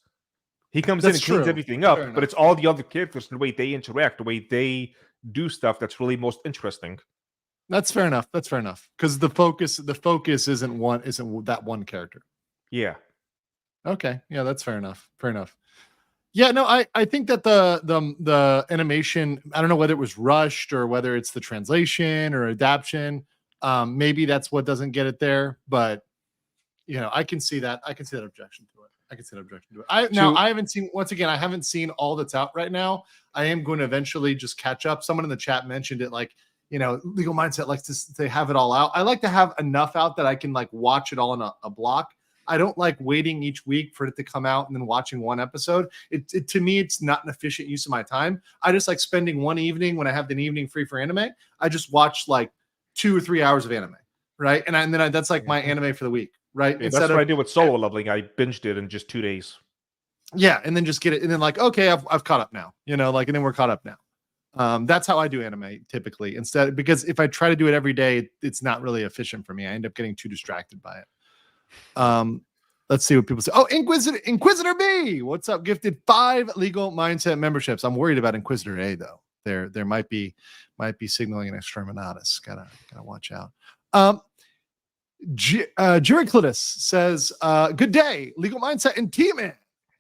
He comes in and cleans everything up, but it's all the other characters, the way they interact, the way they do stuff that's really most interesting. That's fair enough. That's fair enough. Because the focus isn't that one character. Yeah. Okay. Yeah, that's fair enough. Fair enough. Yeah, no, I think that the animation, I don't know whether it was rushed or whether it's the translation or adaptation. Maybe that's what doesn't get it there, but I can see that. I can see that objection to it. I haven't seen, once again, I haven't seen all that's out right now. I am going to eventually just catch up. Someone in the chat mentioned it, like, Legal Mindset likes to have it all out. I like to have enough out that I can like watch it all in a block. I don't like waiting each week for it to come out and then watching one episode. It to me, it's not an efficient use of my time. I just like spending one evening when I have the evening free for anime. I just watch like 2 or 3 hours of anime, right? And then that's like my anime for the week, right? Yeah, that's what I did with Solo Leveling. I binged it in just 2 days. Yeah, and then just get it, and then like, okay, I've caught up now, and then we're caught up now. That's how I do anime typically. Instead, because if I try to do it every day, it's not really efficient for me. I end up getting too distracted by it. Let's see what people say. Oh, Inquisitor B, what's up? Gifted 5 Legal Mindset memberships. I'm worried about Inquisitor A though. There might be signaling an exterminatus. Gotta watch out. Juriclitus says, "Good day, Legal Mindset and T-Man.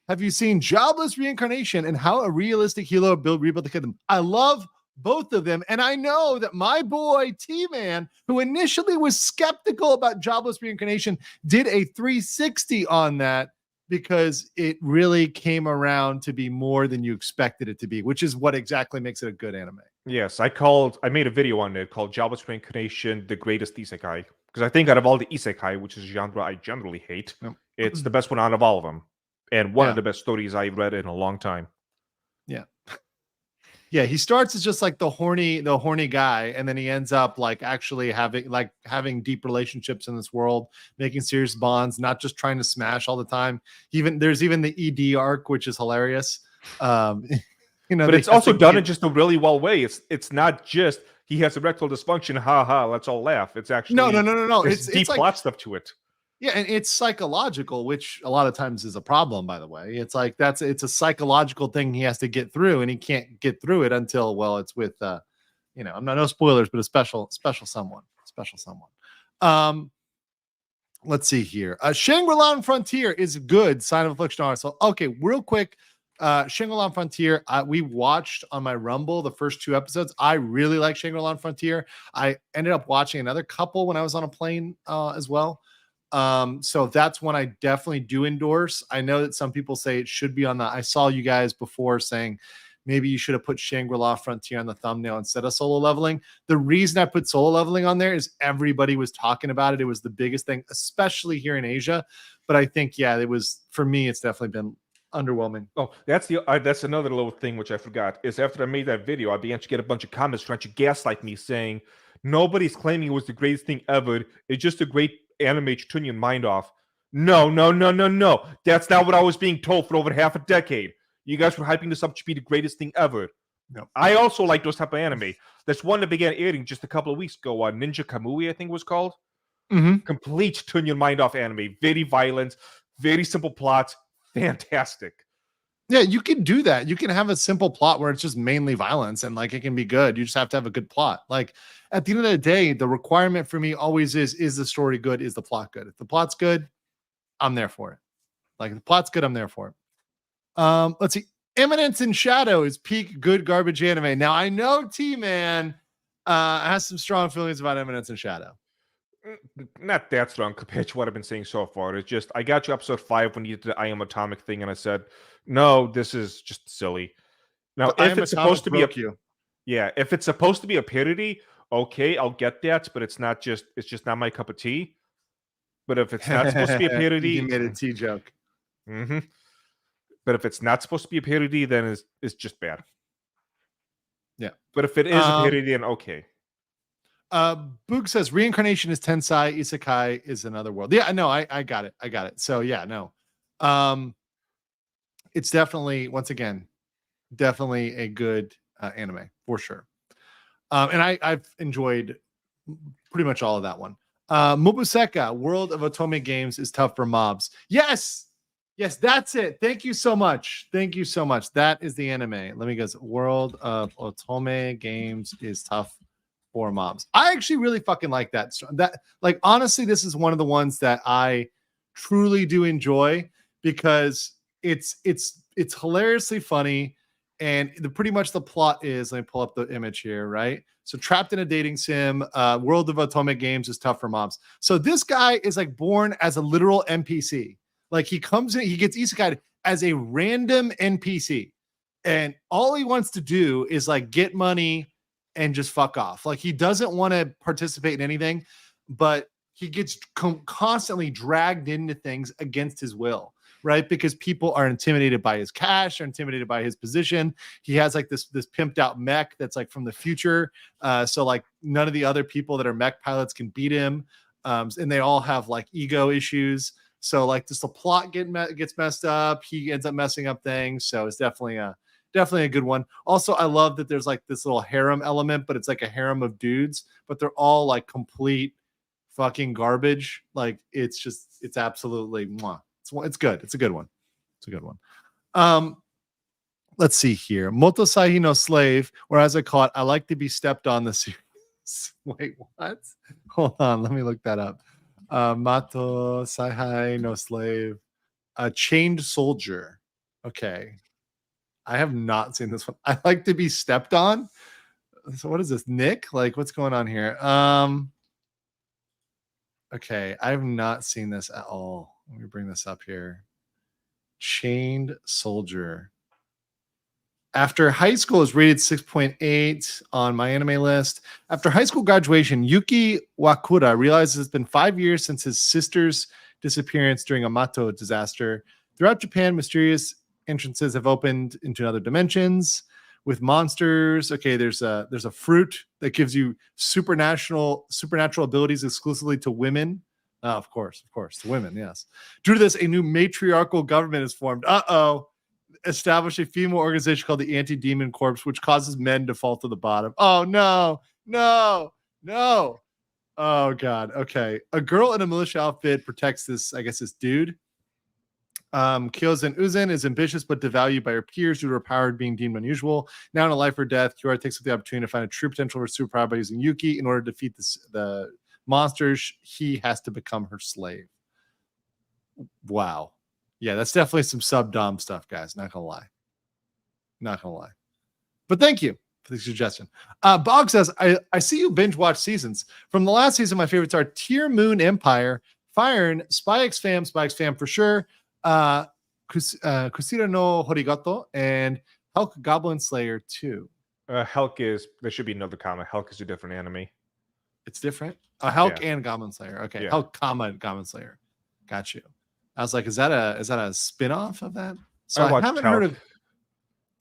Have you seen Jobless Reincarnation and how a realistic hero rebuilt the kingdom? I love both of them, and I know that my boy T-Man, who initially was skeptical about Jobless Reincarnation, did a 360 on that because it really came around to be more than you expected it to be, which is what exactly makes it a good anime." Yes, I made a video on it called Jobless Reincarnation, the greatest isekai, because I think out of all the isekai, which is a genre I generally hate, it's the best one out of all of them. And one of the best stories I've read in a long time. Yeah. Yeah, he starts as just like the horny guy, and then he ends up like actually having deep relationships in this world, making serious bonds, not just trying to smash all the time. There's even the ED arc, which is hilarious. But it's also done in just a really well way. It's not just he has erectile dysfunction, let's all laugh. It's actually no. It's deep plot stuff to it. Yeah, and it's psychological, which a lot of times is a problem, by the way. It's like it's a psychological thing he has to get through, and he can't get through it until, well, it's with I'm not, no spoilers, but a special someone. Let's see here. Shangri-La Frontier is good. Sign of Affliction. So, okay, real quick. Shangri-La Frontier, we watched on my Rumble the first 2 episodes. I really like Shangri-La Frontier. I ended up watching another couple when I was on a plane as well. So that's one I definitely do endorse. I know that some people say it should be on I saw you guys before saying maybe you should have put Shangri-La Frontier on the thumbnail instead of Solo Leveling. The reason I put Solo Leveling on there is everybody was talking about it. It was the biggest thing, especially here in Asia. But I think, yeah, it was, for me, it's definitely been underwhelming. Oh, that's another little thing which I forgot, is after I made that video, I began to get a bunch of comments trying to gaslight me, saying nobody's claiming it was the greatest thing ever. It's just a great anime to turn your mind off. No. That's not what I was being told for over half a decade. You guys were hyping this up to be the greatest thing ever. No. I also like those type of anime. There's one that began airing just a couple of weeks ago on Ninja Kamui, I think it was called. Complete turn your mind off anime. Very violent, very simple plots. Fantastic. Yeah, you can do that. You can have a simple plot where it's just mainly violence and like it can be good. You just have to have a good plot. Like at the end of the day, the requirement for me always is the story good? Is the plot good? If the plot's good, I'm there for it. Like if the plot's good, I'm there for it. Let's see. Eminence in Shadow is peak good garbage anime. Now I know T-Man has some strong feelings about Eminence in Shadow. not that strong compared to what I've been saying so far. It's just I got you episode 5 when you did the I Am Atomic thing, and I said, no, this is just silly. Now, if it's supposed to be if it's supposed to be a parody, okay, I'll get that, but it's just not my cup of tea. But if it's not supposed to be a parody, you made a tea joke. Mm-hmm. But if it's not supposed to be a parody, then it's just bad. Yeah. But if it is a parody, then okay. Boog says reincarnation is tensai, isekai is another world. Yeah, no, I got it. So yeah, no. It's definitely, once again, definitely a good anime for sure. And I've enjoyed pretty much all of that one. Mobuseka, World of Otome Games is tough for mobs. Yes, that's it. Thank you so much. That is the anime. Let me guess. World of Otome Games is tough for mobs. I actually really fucking like that. Like, honestly, this is one of the ones that I truly do enjoy because it's hilariously funny. And pretty much the plot is, let me pull up the image here, right? So trapped in a dating sim, World of Otome Games is tough for mobs. So this guy is like born as a literal NPC. Like he comes in, he gets isekai as a random NPC. And all he wants to do is like get money and just fuck off. Like he doesn't want to participate in anything, but he gets constantly dragged into things against his will. Right, because people are intimidated by his cash, are intimidated by his position. He has like this pimped out mech that's like from the future. So like none of the other people that are mech pilots can beat him, and they all have like ego issues. So like just the plot gets messed up. He ends up messing up things. So it's definitely a good one. Also, I love that there's like this little harem element, but it's like a harem of dudes, but they're all like complete fucking garbage. Like it's absolutely mwah. It's good. It's a good one. Let's see here. Motosahi no Slave, or as I call it, I like to be stepped on the series. Wait, what? Hold on. Let me look that up. Motosahi no Slave. Chained Soldier. Okay. I have not seen this one. I like to be stepped on. So what is this? Nick? Like, what's going on here? Okay. I have not seen this at all. Let me bring this up here. Chained Soldier. After high school is rated 6.8 on my anime list. After high school graduation, Yuki Wakura realizes it's been 5 years since his sister's disappearance during a Mato disaster. Throughout Japan, mysterious entrances have opened into other dimensions with monsters. Okay, there's a fruit that gives you supernatural abilities exclusively to women. Of course, to women, yes. Due to this, a new matriarchal government is formed. Establish a female organization called the Anti-Demon Corps, which causes men to fall to the bottom. Oh, no. Oh, God. Okay. A girl in a militia outfit protects this dude. Kyozen Uzen is ambitious but devalued by her peers due to her power being deemed unusual. Now in a life or death, Kiora takes up the opportunity to find a true potential for superpower by using Yuki. In order to defeat the monsters, he has to become her slave. Wow. Yeah, that's definitely some sub-dom stuff, guys. Not gonna lie. But thank you for the suggestion. Bog says, I see you binge watch seasons. From the last season, my favorites are Tier Moon Empire, Fire, Spy X Fam for sure, Kusira no Horigato, and Hulk Goblin Slayer 2. Hulk is, there should be another comma. Hulk is a different anime. It's different? Hulk and Goblin Slayer. Okay, yeah. Hulk, Goblin Slayer. Got you. I was like, is that a spin-off of that? So I haven't heard of.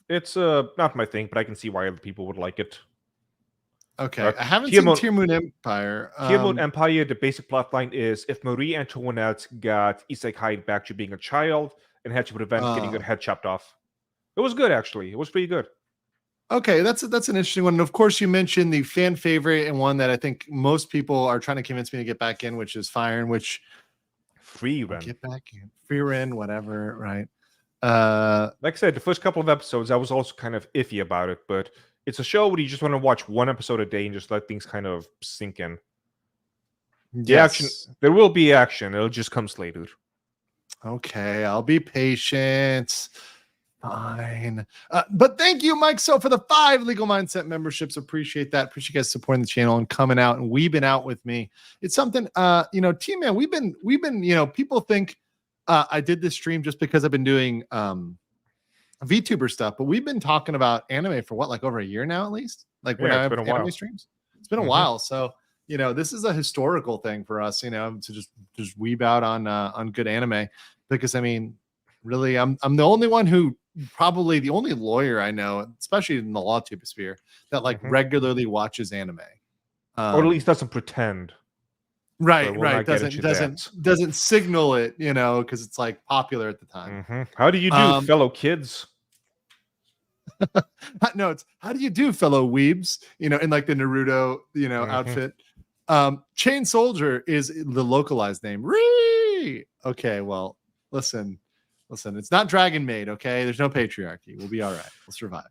It's not my thing, but I can see why other people would like it. Okay, I haven't seen Tier Moon Empire. Tier Moon Empire, the basic plotline is if Marie Antoinette got isekai back to being a child and had to prevent getting her head chopped off. It was good, actually. It was pretty good. Okay, that's an interesting one. And of course, you mentioned the fan favorite and one that I think most people are trying to convince me to get back in, which is Fire, which Free Run. Get back in. Free Run, whatever, right? Like I said, the first couple of episodes, I was also kind of iffy about it, but it's a show where you just want to watch one episode a day and just let things kind of sink in. The action, there will be action. It'll just come later. Okay, I'll be patient. Fine. But thank you, Mike. So for the 5 Legal Mindset memberships, appreciate that. Appreciate you guys supporting the channel and coming out and weebing out with me. It's something, T-Man, we've been, people think I did this stream just because I've been doing VTuber stuff, but we've been talking about anime for what, like over a year now, at least? Like when I have anime streams? It's been a while. So, this is a historical thing for us, to just weeb out on good anime, because I mean, really, I'm the only one who, probably the only lawyer I know, especially in the law sphere, that like regularly watches anime, or at least doesn't pretend. Right. Doesn't signal it, because it's like popular at the time. How do you do, fellow kids? No, it's how do you do, fellow weebs? In like the Naruto, outfit. Chain Soldier is the localized name. Ree! Okay, well, listen, it's not Dragon Maid, okay? There's no patriarchy. We'll be all right. We'll survive.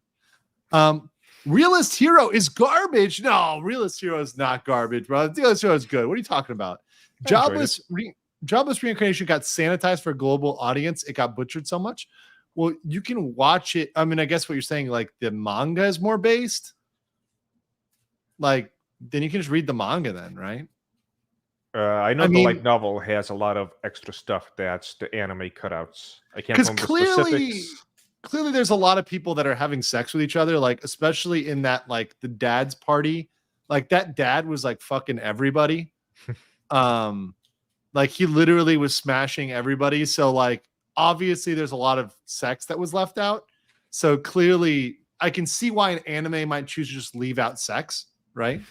Realist Hero is garbage. No, Realist Hero is not garbage, bro. Realist Hero is good. What are you talking about? Jobless Reincarnation got sanitized for a global audience. It got butchered so much. Well, you can watch it. I mean, I guess what you're saying, like the manga is more based. Like, then you can just read the manga then, right? I know the light novel has a lot of extra stuff that's the anime cutouts. I can't remember specifics. Clearly there's a lot of people that are having sex with each other, like especially in that, like the dad's party. Like that dad was like fucking everybody. Like he literally was smashing everybody. So like obviously there's a lot of sex that was left out. So clearly I can see why an anime might choose to just leave out sex, right?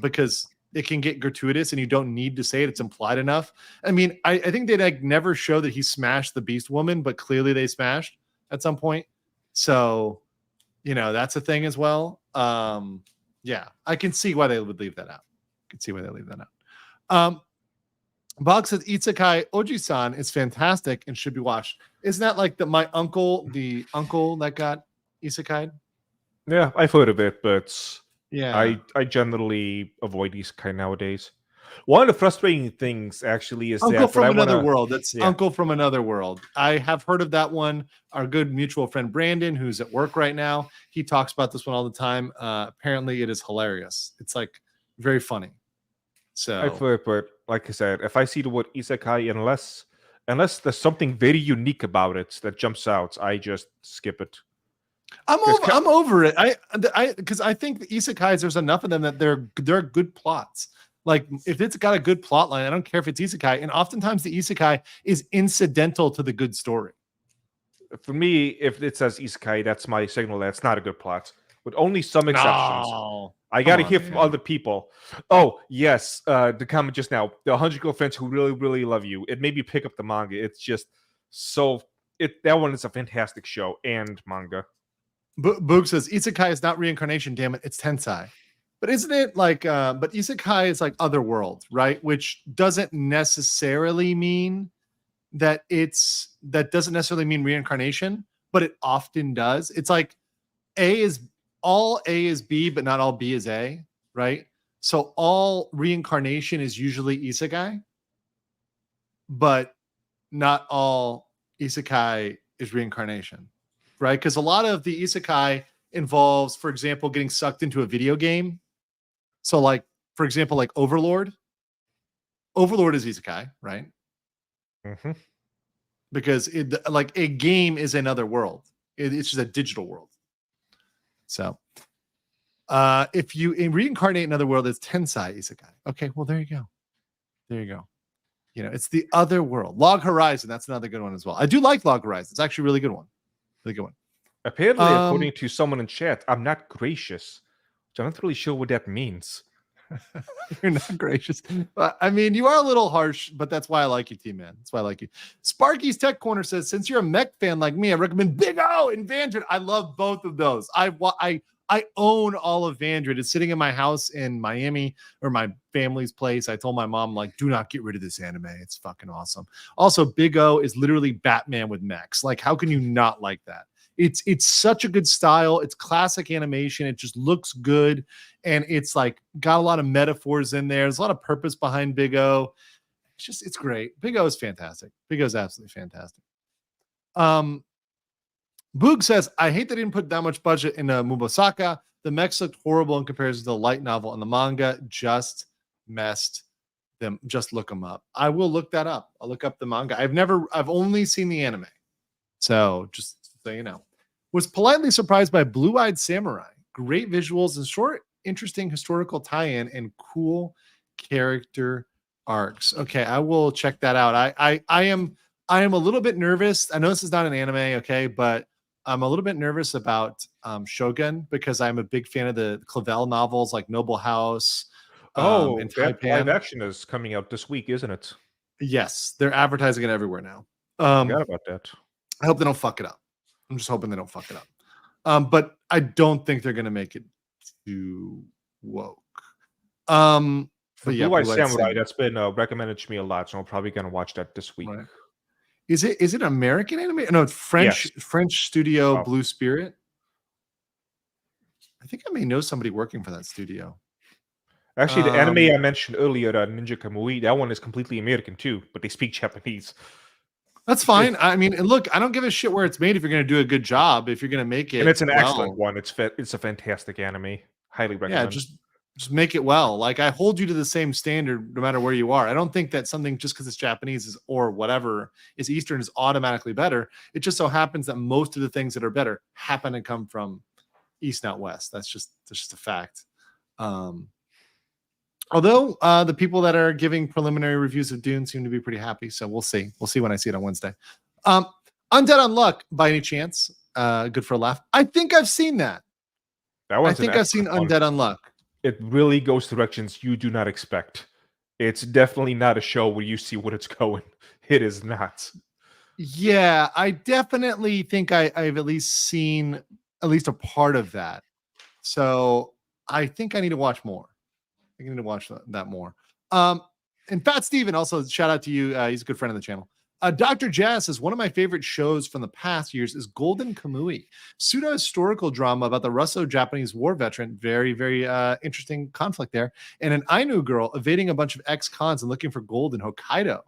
Because it can get gratuitous and you don't need to say it. It's implied enough. I mean, I think they like never show that he smashed the Beast Woman, but clearly they smashed at some point. So, that's a thing as well. Yeah, I can see why they would leave that out. Bog says Isekai Oji-san is fantastic and should be watched. Isn't that like the uncle that got isekai'd? Yeah, I've heard of it, but yeah, I generally avoid isekai nowadays. One of the frustrating things actually is Uncle that from Another World. That's Uncle from Another World. I have heard of that one. Our good mutual friend Brandon, who's at work right now, he talks about this one all the time. Apparently, it is hilarious. It's like very funny. So I've heard, but like I said, if I see the word isekai, unless there's something very unique about it that jumps out, I just skip it. I'm over it. Because I think the isekais, there's enough of them that they're good plots. Like if it's got a good plot line, I don't care if it's isekai. And oftentimes the isekai is incidental to the good story. For me, if it says isekai, that's my signal that it's not a good plot. With only some exceptions. No. I got to hear from other people. Oh, yes. The comment just now. The 100 girlfriends who really, really love you. It made me pick up the manga. It's just that one is a fantastic show and manga. Boog says isekai is not reincarnation, damn it, it's tensai. But isn't it like but isekai is like other world, right? Which doesn't necessarily mean that doesn't necessarily mean reincarnation, but it often does. It's like all A is B, but not all B is A, right? So all reincarnation is usually isekai, but not all isekai is reincarnation, right? Because a lot of the isekai involves, for example, getting sucked into a video game. So like, for example, like Overlord. Overlord is isekai, right? Because like a game is another world. It's just a digital world. So if you reincarnate another world, it's tensai isekai. Okay, well, there you go. It's the other world. Log Horizon, that's another good one as well. I do like Log Horizon. It's actually a really good one. Really good one. Apparently, according to someone in chat, I'm not gracious. So I'm not really sure what that means. You're not gracious. I mean, you are a little harsh, but that's why I like you, T-Man. That's why I like you. Sparky's Tech Corner says, since you're a mech fan like me, I recommend Big O and Vandred. I love both of those. I own all of Vandred. It's sitting in my house in Miami, or my family's place. I told my mom, like, do not get rid of this anime. It's fucking awesome. Also, Big O is literally Batman with mechs. Like, how can you not like that? It's such a good style. It's classic animation. It just looks good. And it's like got a lot of metaphors in there. There's a lot of purpose behind Big O. It's great. Big O is fantastic. Big O is absolutely fantastic. Boog says, I hate they didn't put that much budget into Mubasaka. The mechs looked horrible in comparison to the light novel and the manga. Just messed them. Just look them up. I will look that up. I'll look up the manga. I've only seen the anime. So just so you know. Was politely surprised by Blue Eyed Samurai. Great visuals and short, interesting historical tie-in and cool character arcs. Okay, I will check that out. I am a little bit nervous. I know this is not an anime, okay, but I'm a little bit nervous about Shogun because I'm a big fan of the Clavel novels like Noble House. And that live action is coming out this week, isn't it? Yes, they're advertising it everywhere now. Forgot about that. I hope they don't fuck it up. I'm just hoping they don't fuck it up. But I don't think they're gonna make it too woke. But yeah, Blue Eye Samurai, that's been recommended to me a lot, so I'm probably gonna watch that this week. Right. Is it American anime? No, it's French. Yes. French studio Blue Spirit. I think I may know somebody working for that studio. Actually, the anime I mentioned earlier, Ninja Kamui, that one is completely American too, but they speak Japanese. That's fine. I mean, and look, I don't give a shit where it's made if you're going to do a good job. If you're going to make it, and it's an excellent one. It's a fantastic anime. Highly recommend. Yeah, just make it well. Like I hold you to the same standard no matter where you are. I don't think that something just because it's Japanese or whatever is Eastern is automatically better. It just so happens that most of the things that are better happen to come from East, not West. That's just a fact. Although the people that are giving preliminary reviews of Dune seem to be pretty happy, so we'll see. We'll see when I see it on Wednesday. Undead Unluck, by any chance? Good for a laugh. I think I've seen that. I think I've seen Undead Unluck. It really goes directions you do not expect. It's definitely not a show where you see what it's going. It is not. Yeah, I definitely think I've at least seen at least a part of that. So I think I need to watch more. I need to watch that more. And Fat Steven, also shout out to you. He's a good friend of the channel. Dr. Jazz says, one of my favorite shows from the past years is Golden Kamui, pseudo-historical drama about the Russo-Japanese war veteran. Very, very interesting conflict there. And an Ainu girl evading a bunch of ex-cons and looking for gold in Hokkaido.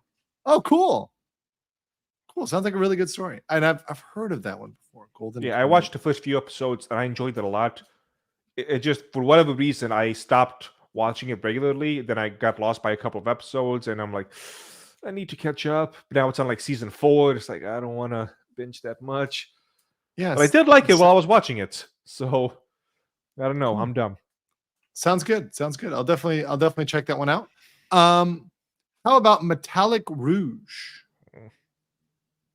Oh, cool. Cool. Sounds like a really good story. And I've heard of that one before. Golden Kamui. I watched the first few episodes and I enjoyed it a lot. It just, for whatever reason, I stopped watching it regularly. Then I got lost by a couple of episodes and I'm like, I need to catch up. But now it's on like season 4. It's like, I don't want to binge that much. Yeah. But I did like it while I was watching it. So I don't know. I'm dumb. Sounds good. Sounds good. I'll definitely check that one out. How about Metallic Rouge?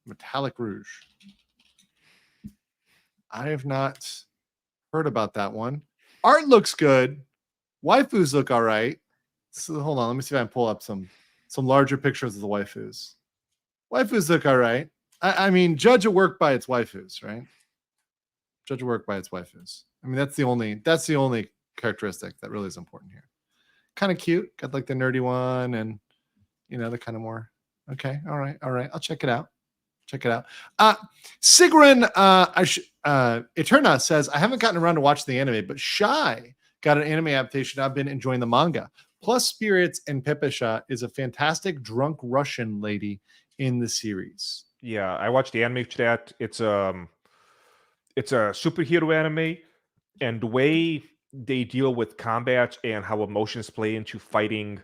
Metallic Rouge. I have not heard about that one. Art looks good. Waifus look all right. So hold on, let me see if I can pull up some larger pictures of the waifus. Waifus look all right. I mean, judge a work by its waifus, right? Judge a work by its waifus. I mean, that's the only characteristic that really is important here. Kind of cute. Got like the nerdy one, and the kind of more. Okay, all right. I'll check it out. Sigrun Eterna says, I haven't gotten around to watch the anime, but Shy got an anime adaptation. I've been enjoying the manga. Plus, Spirits and Pepisha is a fantastic drunk Russian lady in the series. Yeah, I watched the anime for that. It's a superhero anime, and the way they deal with combat and how emotions play into fighting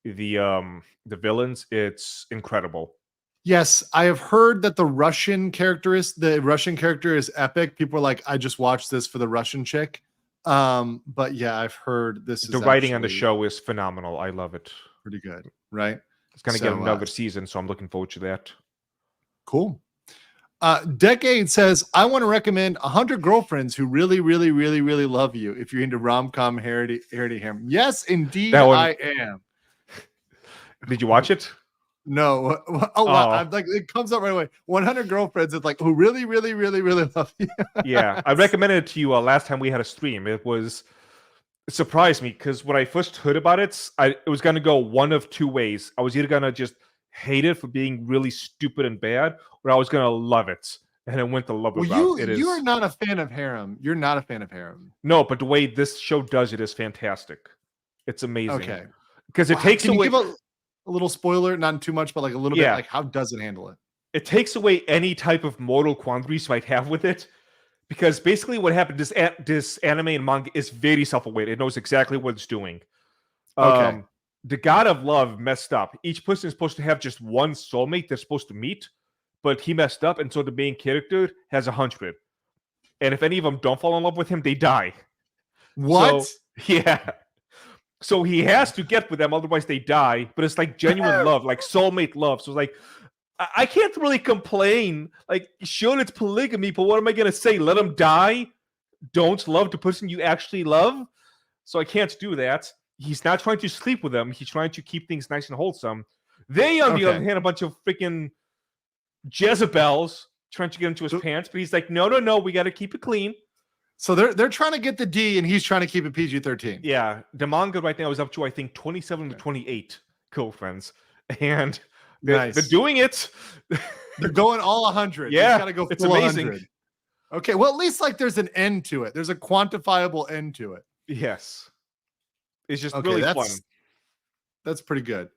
the villains, it's incredible. Yes, I have heard that the Russian character is epic. People are like, I just watched this for the Russian chick. But yeah, I've heard the writing on the show is phenomenal. I love it. Pretty good, right? It's gonna get another season, so I'm looking forward to that. Cool. Decade says, I want to recommend 100 Girlfriends Who Really, Really, Really, Really Love You if you're into rom-com harem. Yes, indeed, I am. Did you watch it? No. I'm like, it comes up right away. 100 Girlfriends. It's like, who really, really, really, really love you. Yeah, I recommended it to you last time we had a stream. It surprised me because when I first heard about it, it was going to go one of two ways. I was either going to just hate it for being really stupid and bad, or I was going to love it. And I went to love it. You are not a fan of harem. You're not a fan of harem. No, but the way this show does it is fantastic. It's amazing. Okay. Because it takes away... a little spoiler, not too much, but like a little bit, like how does it handle it? it takes away any type of moral quandaries you might have with it. Because basically what happened, this anime and manga is very self-aware. It knows exactly what it's doing. Okay. The god of love messed up. Each person is supposed to have just one soulmate they're supposed to meet, but he messed up, and so the main character has 100. And if any of them don't fall in love with him, they die. What? So, yeah. So he has to get with them, otherwise they die. But it's like genuine love, like soulmate love. So it's like, I can't really complain. Like, sure, it's polygamy, but what am I going to say? Let them die? Don't love the person you actually love? So I can't do that. He's not trying to sleep with them. He's trying to keep things nice and wholesome. They, on the other hand, a bunch of freaking Jezebels trying to get into his pants, but he's like, no, we got to keep it clean. So they're trying to get the D, and he's trying to keep it PG-13. Yeah, the manga right now is up to, I think, 27 to 28 girlfriends, and they're doing it. They're going all 100. Yeah, got to go it's full amazing. 100. Okay, well, at least like there's an end to it. There's a quantifiable end to it. Yes, it's just really fun. That's pretty good.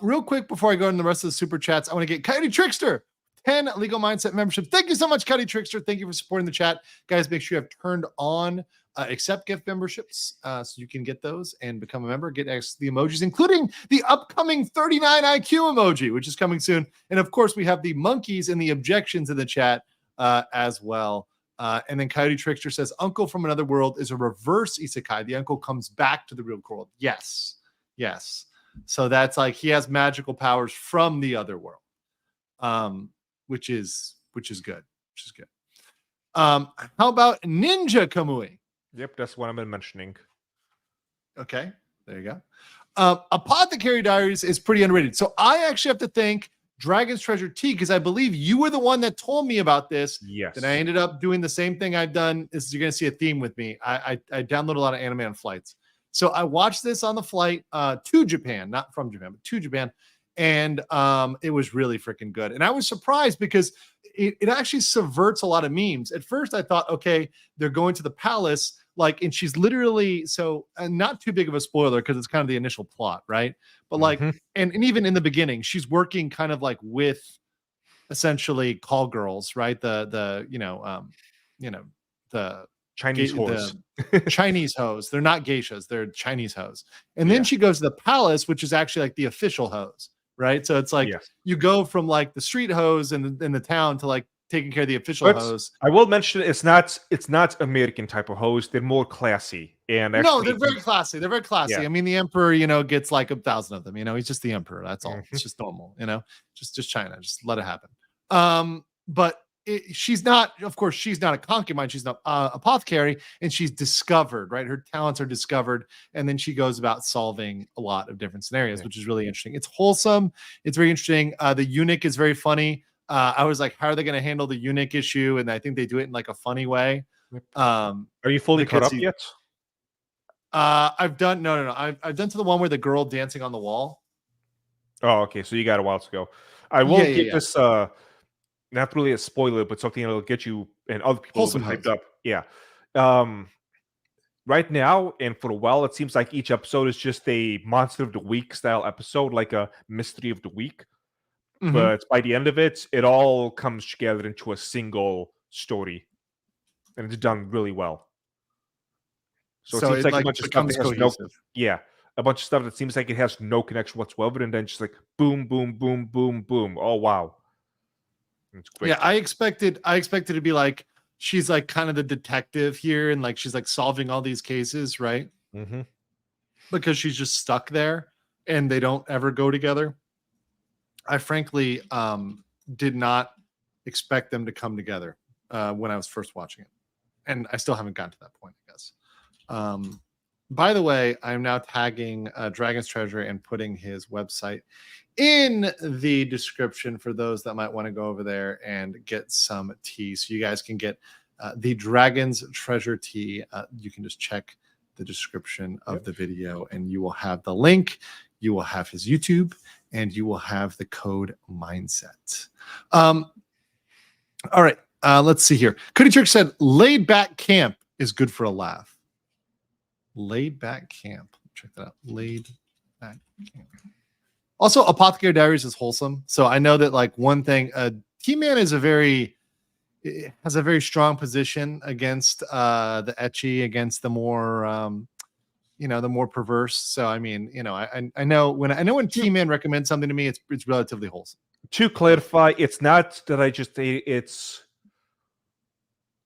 Real quick before I go into the rest of the super chats, I want to get Coyote Trickster 10 Legal Mindset membership. Thank you so much, Coyote Trickster. Thank you for supporting the chat, guys. Make sure you have turned on accept gift memberships so you can get those and become a member. Get access to the emojis, including the upcoming 39 IQ emoji, which is coming soon. And of course, we have the monkeys and the objections in the chat as well. And then Coyote Trickster says, Uncle from Another World is a reverse isekai. The uncle comes back to the real world. Yes. So that's like he has magical powers from the other world, which is good. How about Ninja Kamui? Yep, that's what I've been mentioning. Okay, there you go. Apothecary Diaries is pretty underrated. So I actually have to thank Dragon's Treasure Tea, because I believe you were the one that told me about this. Yes. And I ended up doing the same thing I've done. You're going to see a theme with me. I download a lot of anime on flights. So I watched this on the flight to Japan, not from Japan, but to Japan. And it was really freaking good. And I was surprised because it actually subverts a lot of memes. At first I thought, okay, they're going to the palace, like, and she's literally, so not too big of a spoiler because it's kind of the initial plot, right? But like, and even in the beginning, she's working kind of like with essentially call girls, right? The Chinese hoes. The Chinese hoes. They're not geishas, they're Chinese hoes. And then she goes to the palace, which is actually like the official hoes, right? So it's like you go from like the street hoes in the town to like taking care of the official hoes. I will mention it's not American type of hoes. They're more classy. And actually, no, they're very classy. They're very classy. Yeah. I mean, the emperor, gets like 1,000 of them. He's just the emperor. That's all. It's just normal. Just China. Just let it happen. But she's not a concubine. She's an apothecary, and she's discovered, right? Her talents are discovered, and then she goes about solving a lot of different scenarios, which is really interesting. It's wholesome. It's very interesting. The eunuch is very funny. I was like, how are they going to handle the eunuch issue? And I think they do it in like a funny way. Are you fully caught up yet? I've done no. I've done to the one where the girl dancing on the wall. Oh, okay. So you got a while to go. I will get this. Not really a spoiler, but something that'll get you and other people hyped up. Yeah. Right now, and for a while, it seems like each episode is just a Monster of the Week style episode, like a Mystery of the Week. But by the end of it, it all comes together into a single story, and it's done really well. So it seems like a bunch of stuff that has a bunch of stuff that seems like it has no connection whatsoever, and then just like boom, boom, boom, boom, boom. Oh wow. It's great. Yeah, I expected to be like she's like kind of the detective here, and like she's like solving all these cases, right? Because she's just stuck there, and they don't ever go together. I frankly did not expect them to come together when I was first watching it, and I still haven't gotten to that point, I guess. By the way, I'm now tagging Dragon's Treasure and putting his website in the description for those that might want to go over there and get some tea. So you guys can get the Dragon's Treasure tea. You can just check the description of the video, and you will have the link. You will have his YouTube, and you will have the code mindset. All right. Let's see here. Cootie Church said, laid back camp is good for a laugh. Laid back camp. Check that out. Laid back camp. Also, Apothecary Diaries is wholesome. So I know that like one thing, He-Man is has a very strong position against the ecchi, against the more the more perverse. So I mean, I know when T-Man recommends something to me, it's relatively wholesome. To clarify, it's not that it's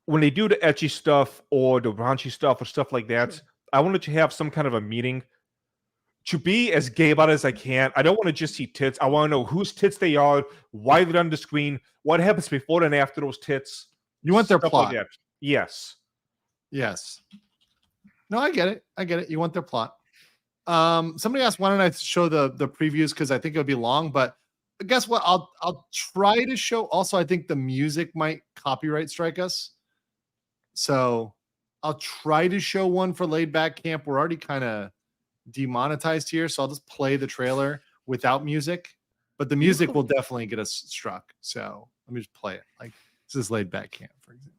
when they do the ecchi stuff or the raunchy stuff or stuff like that. I wanted to have some kind of a meeting to be as gay about it as I can. I don't want to just see tits. I want to know whose tits they are, why they're on the screen, what happens before and after those tits. You want their stuff plot. Like that. Yes. No, I get it. You want their plot. Somebody asked, why don't I show the previews? Because I think it would be long, but guess what? I'll try to show. Also, I think the music might copyright strike us. So I'll try to show one for Laid Back Camp. We're already kind of demonetized here, so I'll just play the trailer without music. But the music will definitely get us struck. So let me just play it. Like this is Laid Back Camp, for example.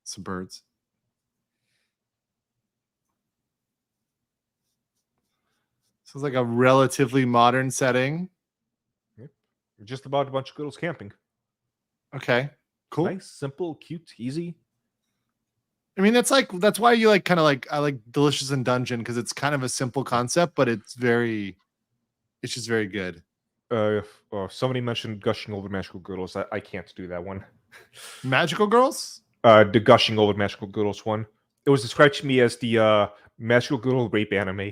Some birds. So it's like a relatively modern setting. Yep. Just about a bunch of girls camping. Okay, cool. Nice, simple, cute, easy. I mean, that's why you I like Delicious in Dungeon, because it's kind of a simple concept, but it's just very good. Somebody mentioned gushing over magical girls. I can't do that one. Magical girls? The gushing over magical girls one. It was described to me as the magical girl rape anime.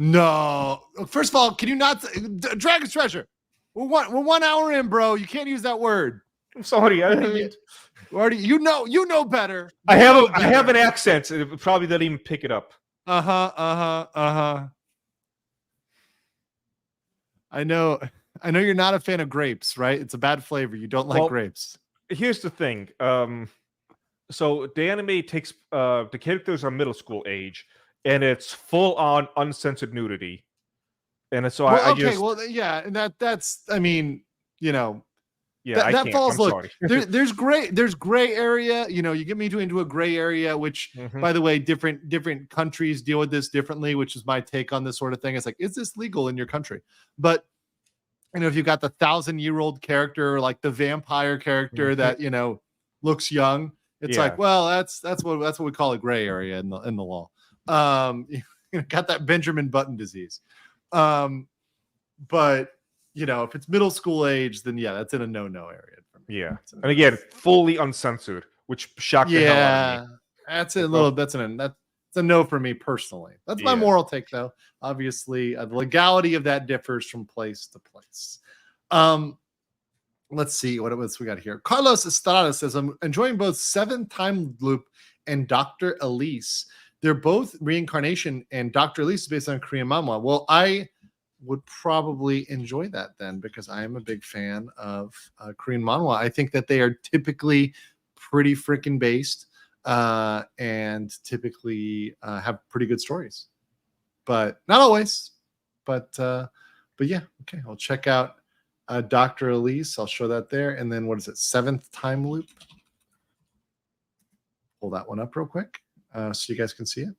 No. First of all, can you not Dragon's Treasure? We're 1 hour in, bro. You can't use that word. I'm sorry. I mean, already you know better. I have an accent. It probably doesn't even pick it up. I know you're not a fan of grapes, right? It's a bad flavor. You don't like grapes. Here's the thing. So the anime takes the characters are middle school age, and it's full on uncensored nudity. And so and that's I mean, yeah, that falls. Look, sorry. there's gray area. You get me into a gray area, which by the way, different countries deal with this differently, which is my take on this sort of thing. It's like, is this legal in your country? But if you've got the 1,000-year-old character, like the vampire character that looks young, it's like, well, that's what we call a gray area in the law. Got that Benjamin Button disease. But if it's middle school age, then yeah, that's in a no area for me. Yeah, and again, fully uncensored, which shocked the hell out of me. That's a no for me personally. That's my moral take, though. Obviously, the legality of that differs from place to place. Let's see what else we got here. Carlos Estrada says, I'm enjoying both 7th Time Loop and Dr. Elise. They're both reincarnation, and Dr. Elise is based on Korean manhwa. Well, I would probably enjoy that then, because I am a big fan of Korean manhwa. I think that they are typically pretty freaking based and typically have pretty good stories, but not always. But yeah, okay. I'll check out Dr. Elise. I'll show that there. And then what is it? 7th Time Loop. Pull that one up real quick so you guys can see it.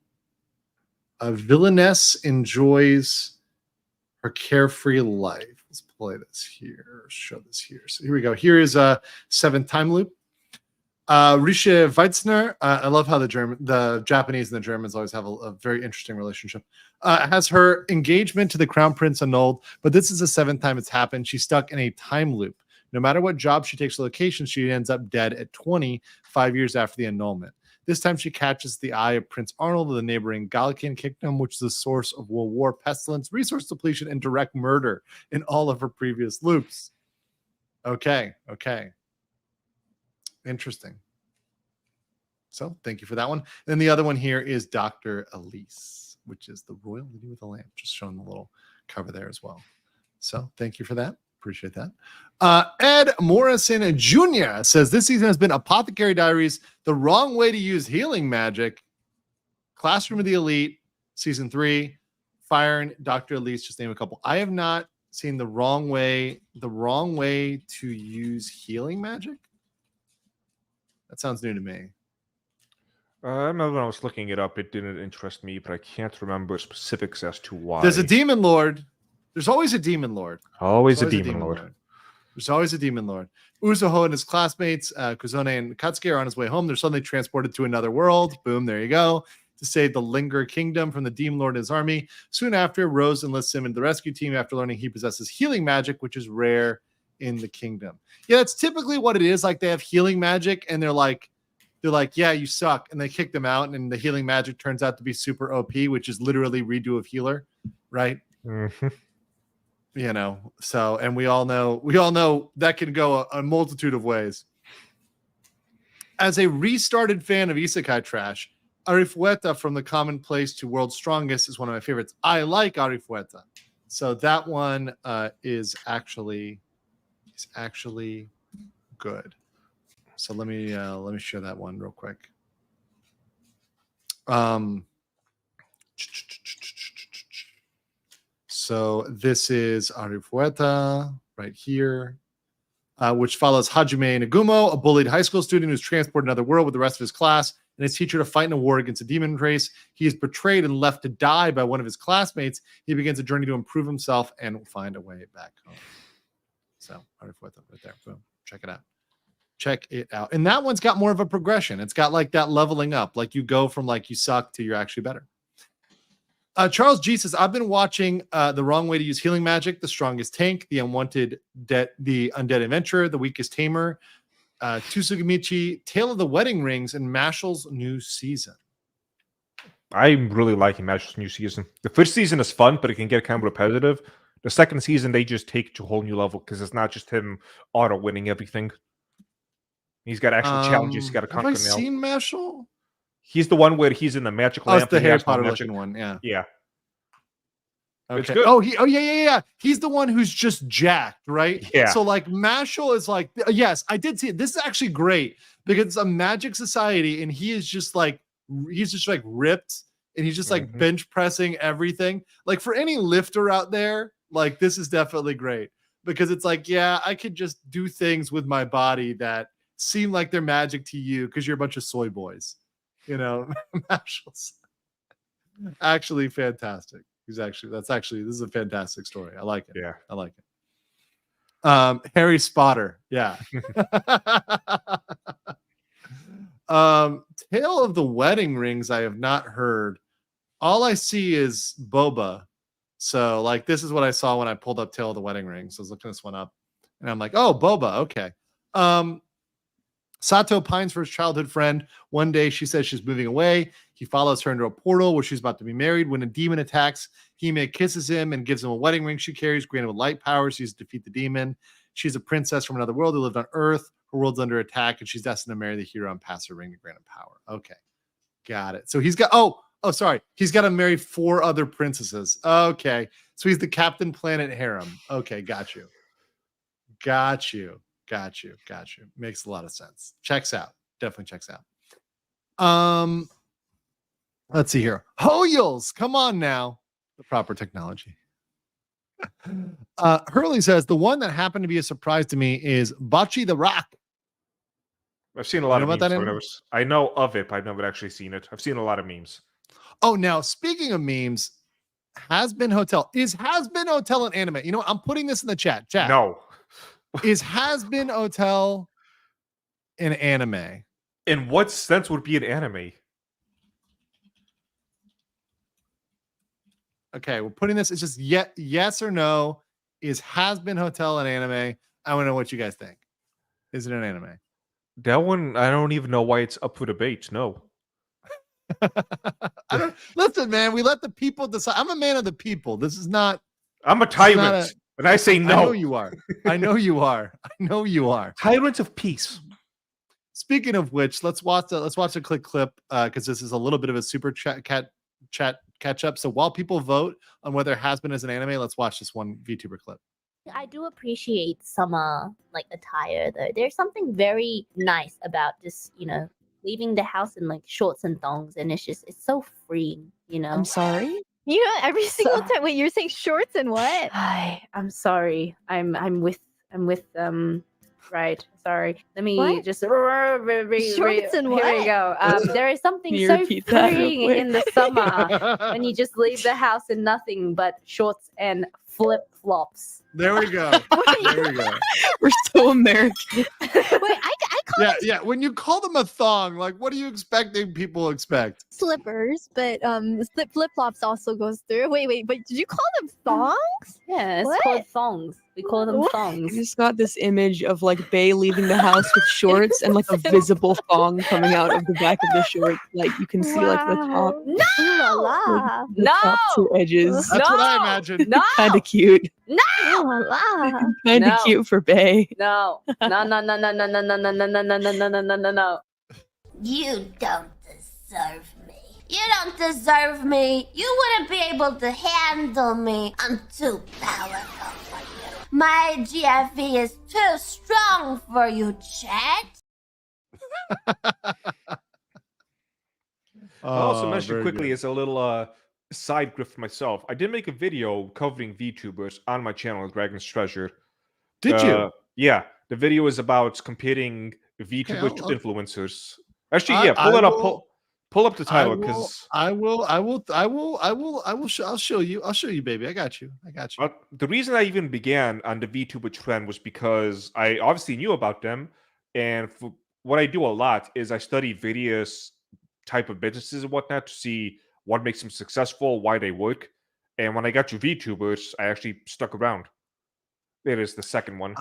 Villainess enjoys her carefree life. Let's play this here. Show this here. So here we go. Here is a 7th Time Loop. Rische Weitzner. I love how the Japanese and the Germans always have a very interesting relationship. Has her engagement to the Crown Prince annulled, but this is the 7th time it's happened. She's stuck in a time loop. No matter what job she takes or location, she ends up dead at 5 years after the annulment. This time she catches the eye of Prince Arnold of the neighboring Galician kingdom, which is the source of world war, pestilence, resource depletion, and direct murder in all of her previous loops. Okay. Interesting. So thank you for that one. And then the other one here is Dr. Elise, which is the Royal Lady with a Lamp, just showing the little cover there as well. So thank you for that. Appreciate that. Ed Morrison Jr. says, this season has been Apothecary Diaries, The Wrong Way to Use Healing Magic, Classroom of the Elite, Season 3, Fire and Dr. Elise, just name a couple. I have not seen The Wrong Way to Use Healing Magic. That sounds new to me. I remember when I was looking it up, it didn't interest me, but I can't remember specifics as to why. There's a demon lord. There's always a demon lord. Always a demon lord. There's always a demon lord. Uzuho and his classmates, Kuzone and Katsuki, are on his way home. They're suddenly transported to another world. Boom, there you go. To save the Linger Kingdom from the demon lord and his army. Soon after, Rose enlists him into the rescue team after learning he possesses healing magic, which is rare in the kingdom. Yeah, that's typically what it is. Like, they have healing magic, and they're like, yeah, you suck, and they kick them out, and the healing magic turns out to be super OP, which is literally redo of healer, right? Mm-hmm. You know, so, and we all know that can go a multitude of ways. As a restarted fan of isekai trash, Arifueta from the Commonplace to World's Strongest is one of my favorites. I like Arifueta, so that one is actually good. So let me share that one real quick. So this is Arifueta right here, which follows Hajime Nagumo, a bullied high school student who's transported to another world with the rest of his class and his teacher to fight in a war against a demon race. He is betrayed and left to die by one of his classmates. He begins a journey to improve himself and find a way back home. So Arifueta right there. Boom. Check it out. Check it out. And that one's got more of a progression. It's got like that leveling up. Like you go from like you suck to you're actually better. Charles G says, I've been watching The Wrong Way to Use Healing Magic, The Strongest Tank, The Unwanted The Undead Adventurer, The Weakest Tamer, Tsugamichi, Tale of the Wedding Rings, and Mashal's new season. I'm really liking Mashal's new season. The first season is fun, but it can get kind of repetitive. The second season, they just take it to a whole new level because it's not just him auto-winning everything. He's got actual challenges he's got to conquer now. Have I seen Mashal? He's the one where he's in the magic lamp. It's the Harry Potter looking one, yeah. Yeah. Okay. It's good. Oh, yeah. He's the one who's just jacked, right? Yeah. So like Mashal is like, yes, I did see it. This is actually great because it's a magic society, and he's just like ripped, and he's just like bench pressing everything. Like for any lifter out there, like this is definitely great because it's like, yeah, I could just do things with my body that seem like they're magic to you because you're a bunch of soy boys. You know, Mashal's actually fantastic. This is a fantastic story. I like it. Yeah, I like it. Harry Spotter. Yeah. Tale of the Wedding Rings. I have not heard. All I see is Boba. So like, this is what I saw when I pulled up Tale of the Wedding Rings. I was looking this one up and I'm like, oh, Boba. Okay. Sato pines for his childhood friend. One day she says she's moving away. He follows her into a portal where she's about to be married. When a demon attacks, Hime kisses him and gives him a wedding ring she carries, granted with light powers. She's to defeat the demon. She's a princess from another world who lived on Earth. Her world's under attack, and she's destined to marry the hero and pass her ring to grant him power. Okay. Got it. So he's got, sorry. He's got to marry 4 other princesses. Okay. So he's the Captain Planet harem. Okay. Got you. Makes a lot of sense. Checks out. Definitely checks out. Let's see here. Hoyles, come on now. The proper technology. Hurley says the one that happened to be a surprise to me is Bocce the Rock. I've seen a lot of memes. I know of it, but I've never actually seen it. I've seen a lot of memes. Oh, now speaking of memes, Has Been Hotel. Is Has Been Hotel an anime? You know what? I'm putting this in the chat. No. Is Has Been Hotel an anime? In what sense would it be an anime? Okay, we're putting this. It's just yes or no. Is Has Been Hotel an anime? I want to know what you guys think. Is it an anime? That one, I don't even know why it's up for debate. No. Listen, man, we let the people decide. I'm a man of the people. This is not. I'm a tyrant, and I say no. I know you are. I know you are. Tyrants of peace. Speaking of which, let's watch a quick clip because this is a little bit of a super chat catch up. So while people vote on whether Has Been as an anime, let's watch this one VTuber clip. I do appreciate summer like attire though. There's something very nice about just, leaving the house in like shorts and thongs, and it's so freeing, I'm sorry? Every single time. Wait, you're saying shorts and what? I'm sorry. I'm with Right. Sorry. Let me What? just Shorts and Here we what? go. There is something Can you so repeat that real freeing quick? in the summer when you just leave the house in nothing but shorts and flip flops. There we go. There we go. We're so American. Wait, I call Yeah, them yeah. When you call them a thong, like, what are you expecting people expect? slippers, but flip flops also goes through. Wait, but did you call them thongs? Yeah, it's What? called thongs. We call them What? I thongs. just got this image of like Bay leaving the house with shorts and like a visible thong coming out of the back of the shorts. Like you can see like the top, Wow. No! La, the top two edges. That's what I No! imagined. No! Kind of cute. la. Kind of No. cute for Bay. No. No, no, no, no, no, no, no, no, no, no, no, no, no, no, no, no. You don't deserve me. You don't deserve me. You wouldn't be able to handle me. I'm too powerful for you. My GFE is too strong for you, chat. I'll also mention very quickly good. as a little side grift myself. I did make a video covering VTubers on my channel, Dragon's Treasure. Did you? Yeah, the video is about comparing VTubers Okay, to I'll- influencers. Actually, I- yeah, pull I it up. will- Pull up the title because I'll show you. I'll show you, baby. I got you. the reason I even began on the VTuber trend was because I obviously knew about them, and what I do a lot is I study various type of businesses and whatnot to see what makes them successful, why they work. And when I got to VTubers, I actually stuck around. It is the second one.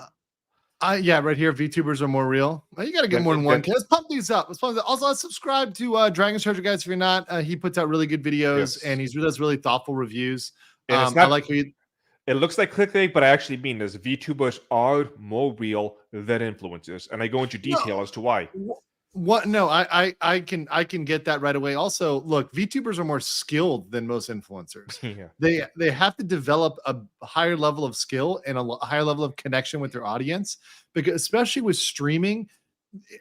Yeah, right here. VTubers are more real. Well, you got to get Then- more than one. then- Let's pump these up. Also, let's subscribe to Dragon's Treasure, guys. If you're not, he puts out really good videos Yes. and he does really thoughtful reviews. And it's I not- like who you. It looks like clickbait, but I actually mean this. VTubers are more real than influencers, and I go into detail as to why. What? No, I can get that right away. Also, look, VTubers are more skilled than most influencers. Yeah. They have to develop a higher level of skill and a higher level of connection with their audience, because especially with streaming.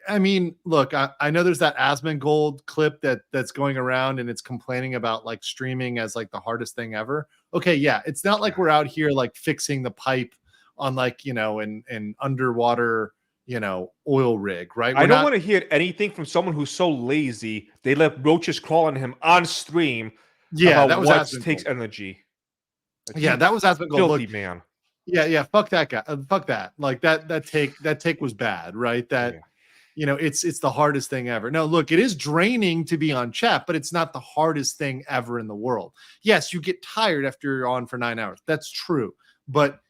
I mean, look, I know there's that Asmongold clip that's going around and it's complaining about like streaming as like the hardest thing ever. Okay, yeah, it's not like we're out here like fixing the pipe on like, you know, an underwater, you know, oil rig, right? I don't want to hear anything from someone who's so lazy they let roaches crawl on him on stream. Yeah, about that was what Asmongold. takes energy. Yeah, that was Asmongold. Filthy Look, man. yeah, fuck that guy. Fuck that. Like that take was bad, right? That Yeah. you know, it's the hardest thing ever. No, look, it is draining to be on chat, but it's not the hardest thing ever in the world. Yes, you get tired after you're on for 9 hours. That's true. But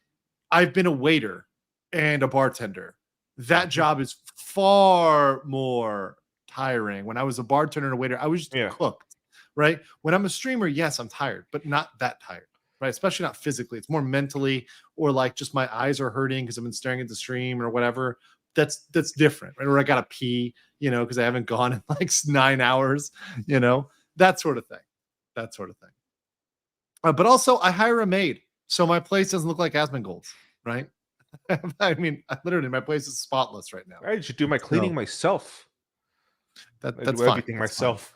I've been a waiter and a bartender. That job is far more tiring. When I was a bartender and a waiter, I was just cooked, right? When I'm a streamer, yes, I'm tired, but not that tired, right? Especially not physically. It's more mentally, or like just my eyes are hurting because I've been staring at the stream or whatever. That's different, right? Or I gotta pee, you know, because I haven't gone in like 9 hours, you know, that sort of thing. But also, I hire a maid, so my place doesn't look like Asmongold's, right? I mean, literally, my place is spotless right now. I should do my cleaning myself. That's I do fine. everything That's myself.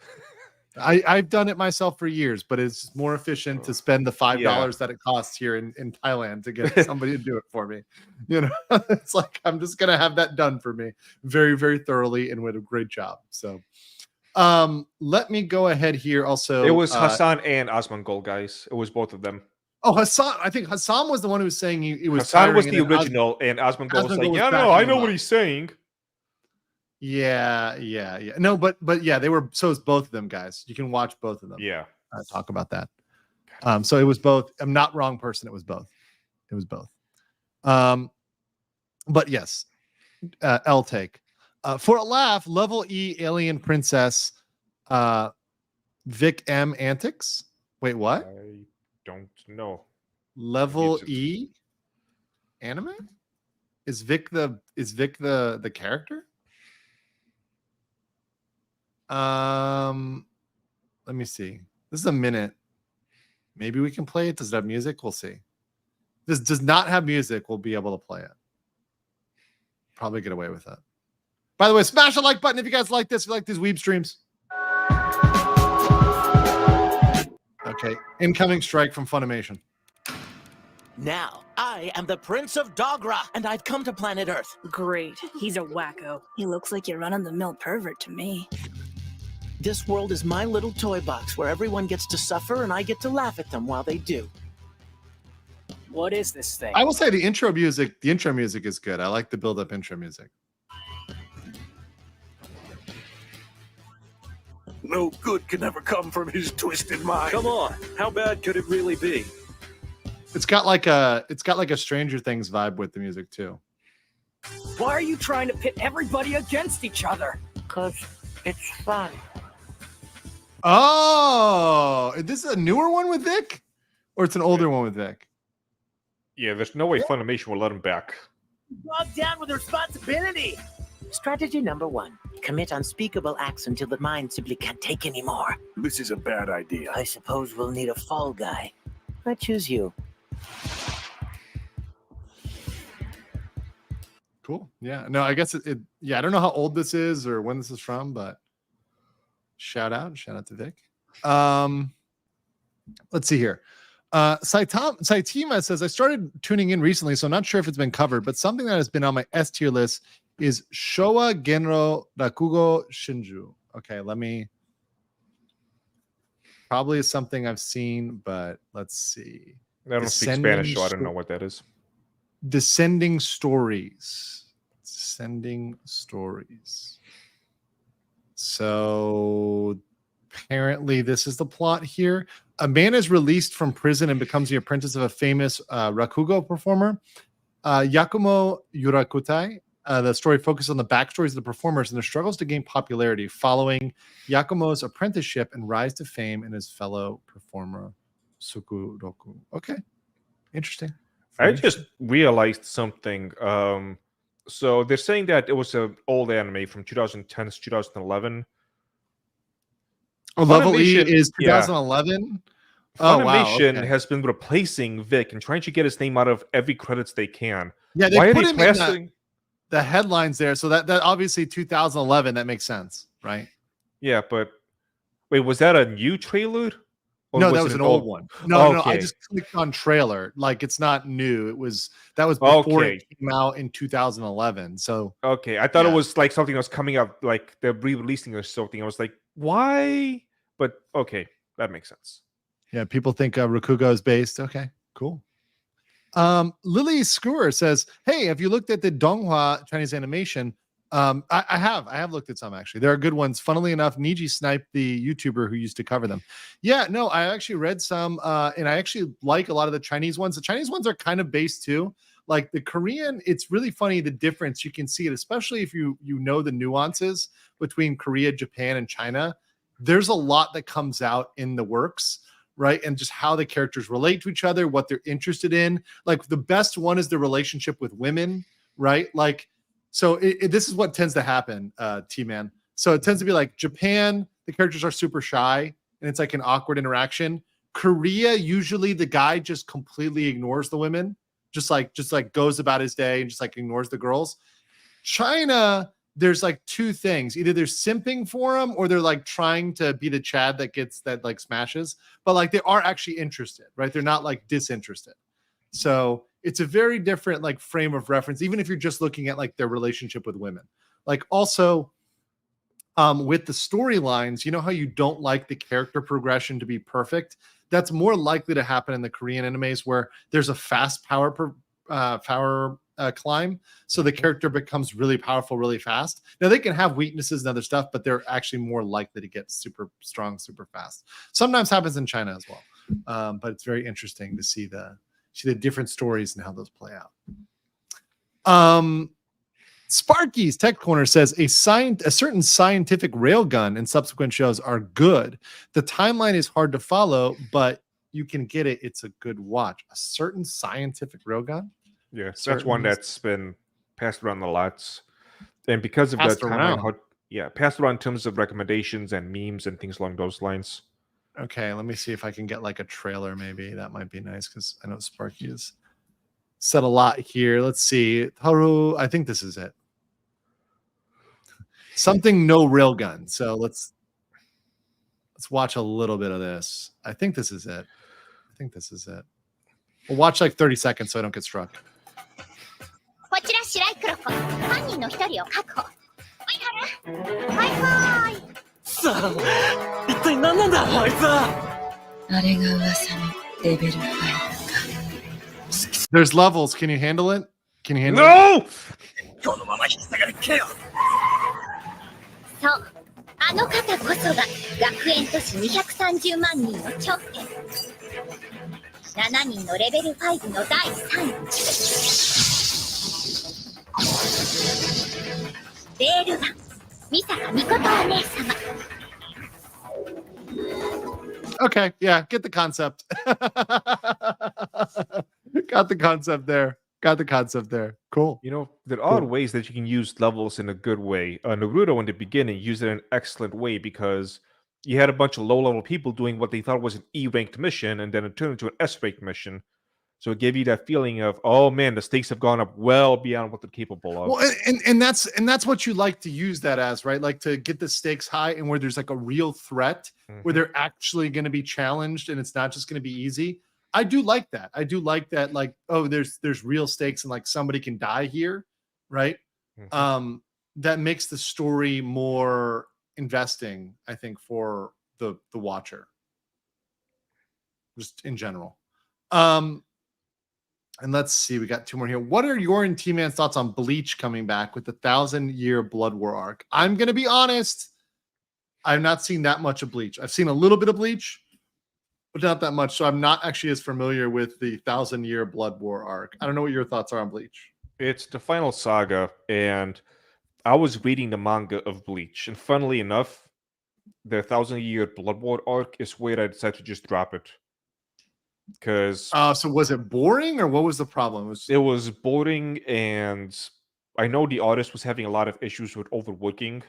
I've done it myself for years, but it's more efficient to spend the $5 that it costs here in Thailand to get somebody to do it for me. You know, it's like I'm just gonna have that done for me very, very thoroughly and with a great job. So let me go ahead here. Also, It was Hassan and Asmongold, guys. It was both of them. Oh, Hassan. I think Hassan was the one who was saying he was. Hassan was tiring, the and original, and Asmongold was Asmongold like, was "Yeah, no, backing I him know up. what he's saying." Yeah. No, but yeah, they were. So it's both of them, guys. You can watch both of them. Yeah. Talk about that. So it was both. I'm not wrong person. It was both. But yes, L take for a laugh. Level E alien princess, Vic M antics. Wait, what? I don't know. Level E anime? Is Vic the character? Let me see. This is a minute. Maybe we can play it. Does it have music? We'll see. This does not have music. We'll be able to play it. Probably get away with it. By the way, smash the like button if you guys like this. If you like these weeb streams. Okay. Incoming strike from Funimation. Now, I am the Prince of Dogra, and I've come to planet Earth. Great. He's a wacko. He looks like your run-of-the-mill pervert to me. This world is my little toy box where everyone gets to suffer and I get to laugh at them while they do. What is this thing? I will say the intro music is good. I like the build-up intro music. No good can ever come from his twisted mind. Come on, how bad could it really be? It's got like a Stranger Things vibe with the music too. Why are you trying to pit everybody against each other? Because it's fun. Oh, is this a newer one with Vic? Or it's an older one with Vic? Yeah, there's no way Funimation will let him back. Bogged down with responsibility. Strategy number 1. Commit unspeakable acts until the mind simply can't take anymore. This is a bad idea. I suppose we'll need a fall guy. I choose you. Cool. Yeah. No, I guess yeah, I don't know how old this is or when this is from, but shout out to Vic. Let's see here. Saitima says, I started tuning in recently, so I'm not sure if it's been covered, but something that has been on my S tier list is Showa Genro Rakugo Shinju. Okay, probably is something I've seen, but let's see. I don't speak Spanish, so I don't know what that is. Descending Stories. So apparently this is the plot here. A man is released from prison and becomes the apprentice of a famous Rakugo performer, Yakumo Yurakutai. The story focuses on the backstories of the performers and their struggles to gain popularity following Yakumo's apprenticeship and rise to fame in his fellow performer, Sukuroku. Okay. Interesting. I just realized something. So they're saying that it was an old anime from 2010 to 2011. Oh, Level E is 2011? Oh, Funimation wow, okay. has been replacing Vic and trying to get his name out of every credits they can. Yeah, they Why put are him they in casting? the headlines there. So that obviously 2011, that makes sense, right? Yeah, but wait, was that a new trailer? Or No, that was an old one. No, I Okay. just clicked on trailer. Like, it's not new. That was before it came out in 2011. So Okay, I thought it was like something that was coming up, like they're re-releasing or something. I was like, why? But okay, that makes sense. yeah, people think Rakugo is based. Okay, cool. Lily Skewer says, hey, have you looked at the Donghua Chinese animation? I have looked at some, actually. There are good ones. Funnily enough, Niji sniped the YouTuber who used to cover them. Yeah, no, I actually read some, and I actually like a lot of the Chinese ones. The Chinese ones are kind of based too. Like the Korean, it's really funny the difference. You can see it, especially if you know the nuances between Korea, Japan, and China. There's a lot that comes out in the works, right? And just how the characters relate to each other, what they're interested in. Like the best one is the relationship with women, right? Like, so this is what tends to happen, T-Man. So it tends to be like Japan, the characters are super shy and it's like an awkward interaction. Korea, usually the guy just completely ignores the women, just like goes about his day and just like ignores the girls. China, there's like two things. Either they're simping for him or they're like trying to be the Chad that like smashes, but like they are actually interested, right? They're not like disinterested. So it's a very different like frame of reference, even if you're just looking at like their relationship with women. Like also with the storylines, you know how you don't like the character progression to be perfect? That's more likely to happen in the Korean animes where there's a fast power climb. So the character becomes really powerful really fast. Now they can have weaknesses and other stuff, but they're actually more likely to get super strong, super fast. Sometimes happens in China as well. But it's very interesting to see the different stories and how those play out. Sparky's Tech Corner says a certain scientific railgun and subsequent shows are good. The timeline is hard to follow, but you can get it. It's a good watch. A certain scientific railgun? Yeah, so that's one that's been passed around a lot. And because of that timeline, passed around in terms of recommendations and memes and things along those lines. Okay, let me see if I can get like a trailer. Maybe that might be nice because I know Sparky has said a lot here. Let's see. Haru, I think this is it. Something no railgun. So let's watch a little bit of this. I think this is it. We'll watch like 30 seconds so I don't get struck. こちら白い黒子。犯人の一人を確保。はいはい。さあ、一体何なんだ、あいつは。あれが噂のレベル5か。There's levels. Can you handle it? Can you handle it? このまま引き下がりけよ。そう。あの方こそが学園都市230万人の頂点。7人のレベル5の第3位。レールガン、美坂美琴お姉様。Okay, yeah, get the concept. Got the concept there. Got the concept there. Cool. You know, there are ways that you can use levels in a good way. Naruto in the beginning used it in an excellent way because you had a bunch of low-level people doing what they thought was an E-ranked mission, and then it turned into an S-ranked mission. So it gave you that feeling of, oh man, the stakes have gone up well beyond what they're capable of. Well, and that's what you like to use that as, right? Like to get the stakes high and where there's like a real threat, where they're actually going to be challenged and it's not just going to be easy. I do like that. I do like that. Like, oh, there's real stakes and like somebody can die here, right? That makes the story more investing, I think, for the watcher, just in general. And let's see, we got two more here. What are your and T-Man's thoughts on Bleach coming back with the 1,000-year Blood War arc? I'm going to be honest. I've not seen that much of Bleach. I've seen a little bit of Bleach, but not that much. So I'm not actually as familiar with the 1,000-year Blood War arc. I don't know what your thoughts are on Bleach. It's the final saga, and I was reading the manga of Bleach. And funnily enough, the 1,000-year Blood War arc is where I decided to just drop it. Because so was it boring or what was the problem? It was boring, and I know the artist was having a lot of issues with overworking,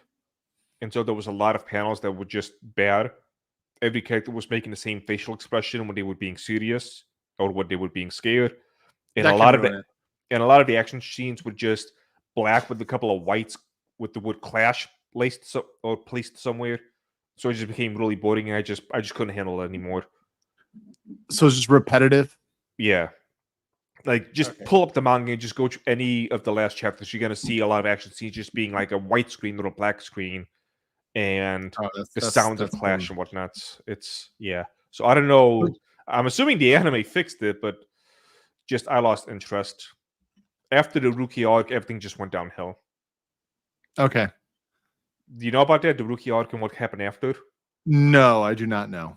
and so there was a lot of panels that were just bad. Every character was making the same facial expression when they were being serious or when they were being scared, and a lot of the action scenes were just black with a couple of whites with the word "clash" placed somewhere. So it just became really boring, and I just couldn't handle it anymore. So it's just repetitive? Yeah. Like, just pull up the manga and just go to any of the last chapters. You're going to see a lot of action scenes just being like a white screen or a black screen. And the sounds of clash and whatnot. It's, yeah. So I don't know. I'm assuming the anime fixed it, but just I lost interest. After the Rookie arc, everything just went downhill. Okay. Do you know about that? The Rookie arc and what happened after? No, I do not know.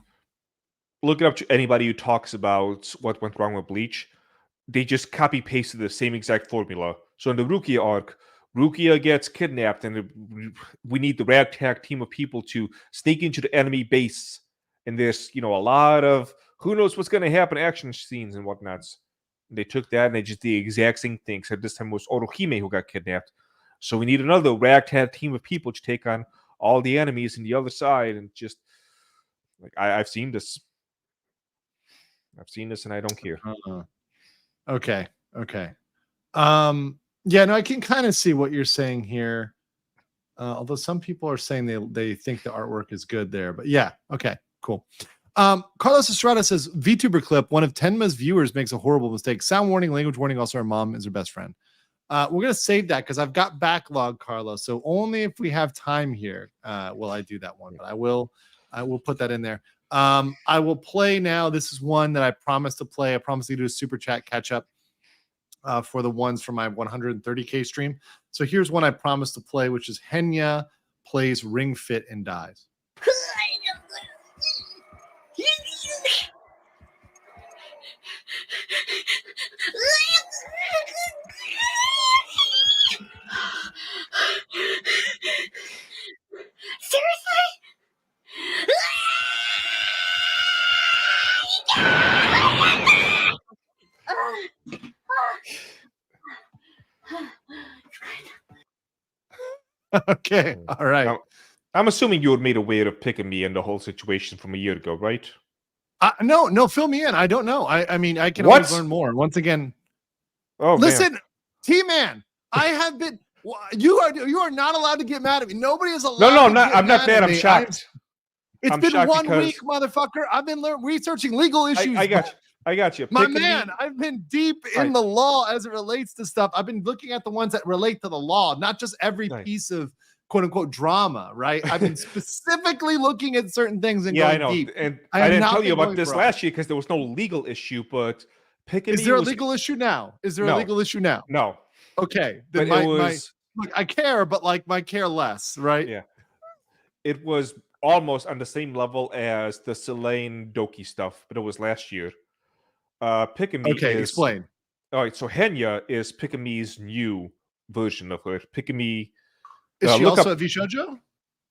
Look it up to anybody who talks about what went wrong with Bleach. They just copy-pasted the same exact formula. So in the Rukia arc, Rukia gets kidnapped, and we need the ragtag team of people to sneak into the enemy base. And there's, a lot of who knows what's going to happen action scenes and whatnots. They took that and they just did the exact same thing. Except this time it was Orohime who got kidnapped. So we need another ragtag team of people to take on all the enemies on the other side. And just, like, I've seen this. And I don't care. Okay. Yeah, no, I can kind of see what you're saying here. Although some people are saying they think the artwork is good there. But yeah, okay, cool. Carlos Estrada says, VTuber clip, one of Tenma's viewers makes a horrible mistake. Sound warning, language warning. Also, her mom is her best friend. We're going to save that because I've got backlog, Carlos. So only if we have time here will I do that one. But I will put that in there. I will play now. This is one that I promised to play. I promised to do a super chat catch up for the ones from my 130K stream. So here's one I promised to play, which is Henya plays Ring Fit and dies. Seriously? Okay, all right. Now, I'm assuming you were made aware of picking me in the whole situation from a year ago, right? No, fill me in. I don't know. I mean, I can always learn more. Once again, listen, T-Man, I have been. You are not allowed to get mad at me. Nobody is allowed. No, I'm not mad. I'm shocked. It's been 1 week, motherfucker. I've been researching legal issues. I got you. I got you. My man, I've been deep in the law as it relates to stuff. I've been looking at the ones that relate to the law, not just every piece of quote unquote drama, right? I've been specifically looking at certain things and going I know. deep. And I didn't tell you about this last year because there was no legal issue, but Is there a legal issue now? Is there a legal issue now? No. Okay. Then look, I care, but like my care less, right? Yeah. It was almost on the same level as the Selene Doki stuff, but it was last year. Pikami explain. All right, so Henya is Pikami's new version of her. Pikami is she also at VShojo?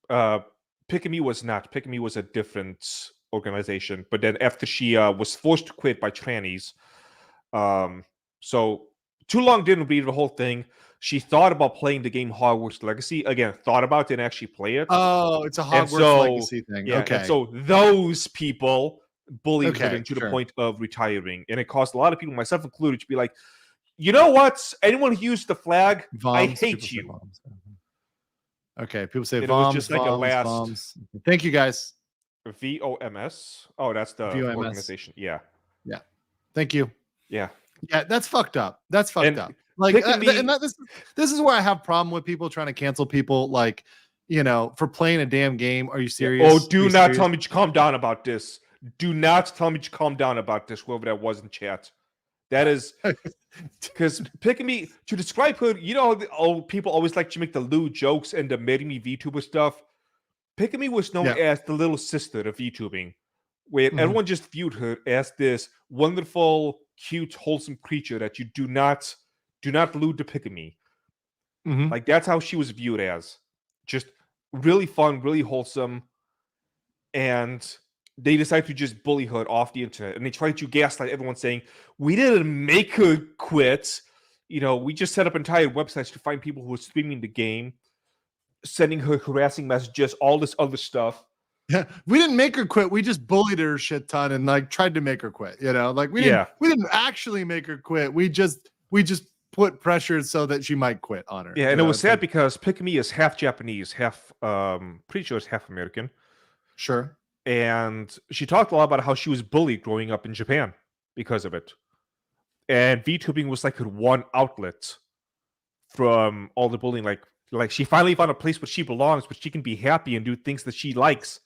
Pikami was not. Pikami was a different organization, but then after she was forced to quit by trannies, so Too Long didn't read the whole thing. She thought about playing the game Hogwarts Legacy. Again, thought about it, didn't actually play it. Oh, it's a Hogwarts Legacy thing. Yeah, okay. And so those people bullied her to sure. the point of retiring. And it caused a lot of people, myself included, to be like, you know what? Anyone who used the flag, I hate you. Okay, people say it VOMs, was just like a last... VOMs. Thank you, guys. VOMS? Oh, that's the VOMS. Organization. Yeah. Yeah. Thank you. Yeah. Yeah, that's fucked up. That's fucked up. Like, this is where I have problem with people trying to cancel people, like, you know, for playing a damn game. Are you serious? Oh, do not tell me to calm down about this. Do not tell me to calm down about this, whoever that was in chat. That is because Pikami, to describe her, you know, people always like to make the lewd jokes and the Marry Me VTuber stuff. Pikami was known as the little sister of VTubing, where everyone just viewed her as this wonderful, cute, wholesome creature that you do not lewd to Pikami. Like, that's how she was viewed as. Just really fun, really wholesome. And they decided to just bully her off the internet. And they tried to gaslight everyone saying, we didn't make her quit. You know, we just set up entire websites to find people who were streaming the game, sending her harassing messages, all this other stuff. Yeah, we didn't make her quit. We just bullied her a shit ton and like tried to make her quit. You know, like we didn't actually make her quit. We just put pressure so that she might quit on her. Yeah, and it was sad because Pikami is half Japanese, half pretty sure it's half American. Sure. And she talked a lot about how she was bullied growing up in Japan because of it. And VTubing was like her one outlet from all the bullying. Like she finally found a place where she belongs, where she can be happy and do things that she likes.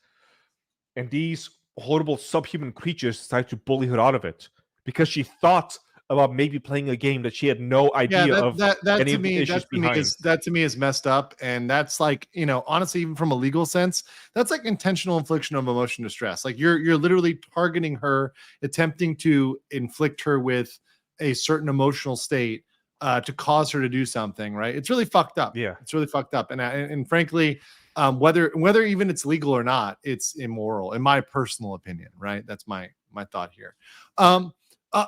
And these horrible subhuman creatures decided to bully her out of it because she thought about maybe playing a game that she had no idea of any of the issues behind. That to me is messed up, and that's like, you know, honestly, even from a legal sense, that's like intentional infliction of emotion distress. Like you're literally targeting her, attempting to inflict her with a certain emotional state to cause her to do something. Right? It's really fucked up. Yeah, it's really fucked up, and frankly, whether even it's legal or not, it's immoral, in my personal opinion. Right? That's my thought here.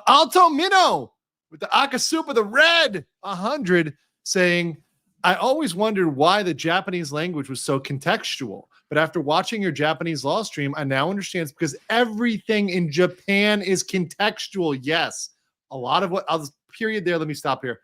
Alto Minnow with the Akasupa, the red 100, saying, I always wondered why the Japanese language was so contextual. But after watching your Japanese law stream, I now understand it's because everything in Japan is contextual. Yes. A lot of what I'll just period there. Let me stop here.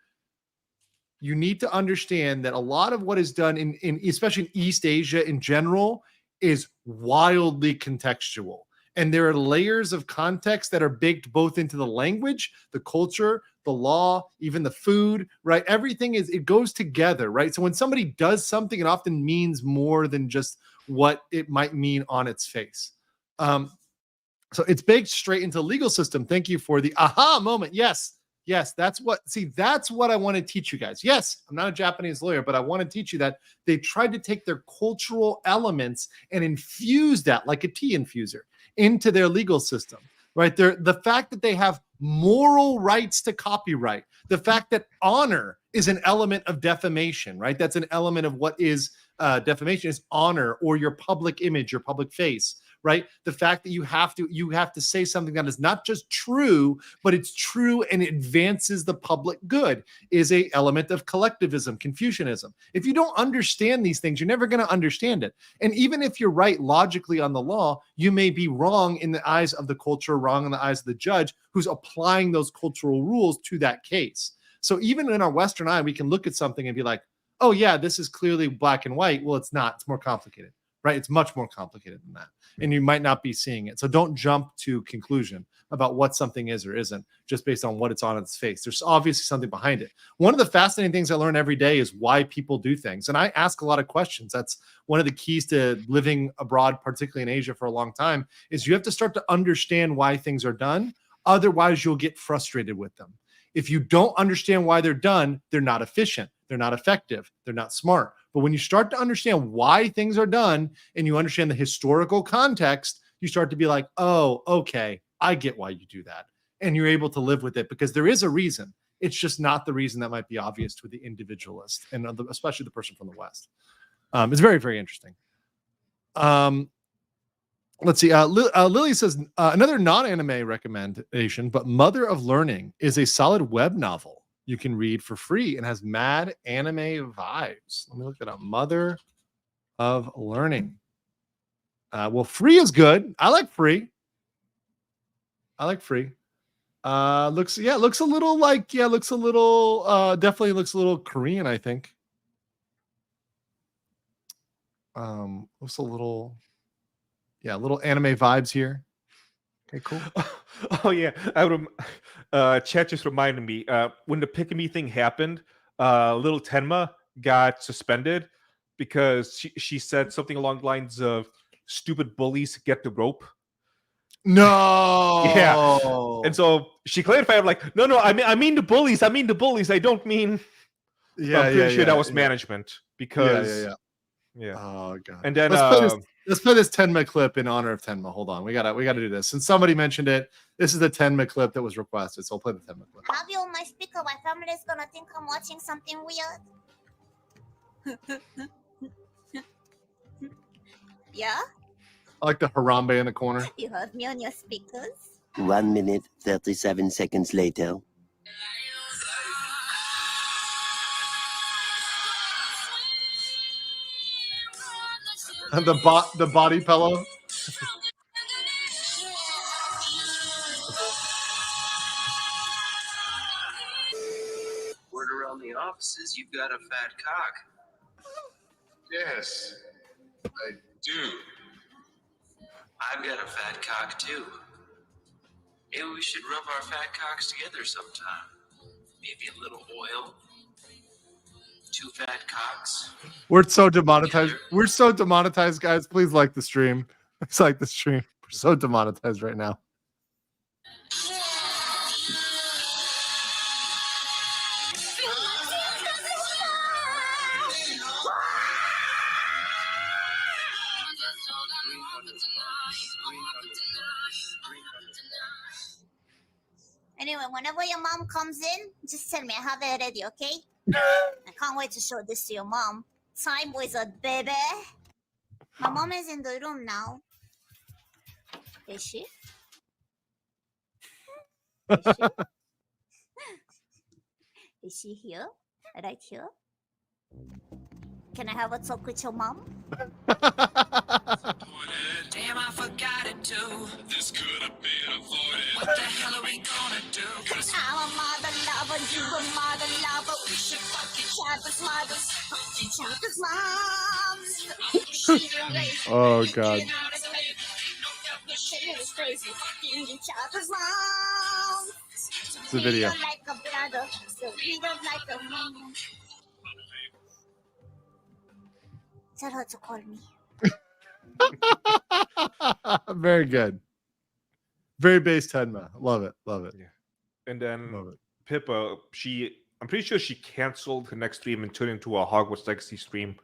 You need to understand that a lot of what is done in especially in East Asia in general is wildly contextual. And there are layers of context that are baked both into the language, the culture, the law, even the food, right? Everything it goes together, right? So when somebody does something, it often means more than just what it might mean on its face. So it's baked straight into the legal system. Thank you for the aha moment. Yes, that's what I want to teach you guys. Yes, I'm not a Japanese lawyer, but I want to teach you that they tried to take their cultural elements and infuse that like a tea infuser into their legal system, right? The fact that they have moral rights to copyright, the fact that honor is an element of defamation, right? That's an element of what is defamation, is honor or your public image, your public face, right? The fact that you have to say something that is not just true, but it's true and it advances the public good is a element of collectivism, Confucianism. If you don't understand these things, you're never going to understand it. And even if you're right logically on the law, you may be wrong in the eyes of the culture, wrong in the eyes of the judge who's applying those cultural rules to that case. So even in our Western eye, we can look at something and be like, oh yeah, this is clearly black and white. Well, it's not. It's more complicated. right? It's much more complicated than that. And you might not be seeing it. So don't jump to conclusion about what something is or isn't just based on what it's on its face. There's obviously something behind it. One of the fascinating things I learn every day is why people do things. And I ask a lot of questions. That's one of the keys to living abroad, particularly in Asia for a long time, is you have to start to understand why things are done. Otherwise, you'll get frustrated with them. If you don't understand why they're done, they're not efficient. They're not effective. They're not smart. But when you start to understand why things are done and you understand the historical context, you start to be like, oh, okay, I get why you do that. And you're able to live with it because there is a reason. It's just not the reason that might be obvious to the individualist and especially the person from the West. It's very, very interesting. Let's see. Lily says another non-anime recommendation, but Mother of Learning is a solid web novel you can read for free and has mad anime vibes. Let me look it up. Mother of Learning. Well, free is good. I like free. Looks a little like, definitely looks a little Korean, I think. Looks a little anime vibes here. Okay, cool. Oh yeah, Chat just reminded me when the pick me thing happened. Little Tenma got suspended because she said something along the lines of "stupid bullies get the rope." No. Yeah, and so she clarified, like, no, I mean the bullies. I mean the bullies. I don't mean. Yeah, I'm pretty sure that was management because. Yeah. Oh god. And then let's play this Tenma clip in honor of Tenma. Hold on. We gotta do this. Since somebody mentioned it, this is the Tenma clip that was requested. So I'll play the Tenma clip. Have you on my speaker? My family is gonna think I'm watching something weird. Yeah? I like the Harambe in the corner. You have me on your speakers? 1 minute, 37 seconds later. The body pillow. Word around the office is you've got a fat cock. Yes, I do. I've got a fat cock too. Maybe we should rub our fat cocks together sometime. Maybe a little oil. 2 fat cocks. We're so demonetized. We're so demonetized, guys. Please like the stream. Please like the stream. We're so demonetized right now. Anyway, whenever your mom comes in, just tell me I have it ready, okay? I can't wait to show this to your mom. Time wizard, baby. My mom is in the room now. Is she? Is she here? Right here? Can I have a talk with your mom? Damn, I forgot it too. This could have been avoided. What the hell are we gonna do? I'm a mother lover, you a mother lover. We should fuck each other's mothers, fuck each other's moms. Oh god. It's a video. Tell her to call me. Very good. Very base Tenma. Love it. Love it. Yeah. And then Pippa, I'm pretty sure she canceled her next stream and turned into a Hogwarts Legacy stream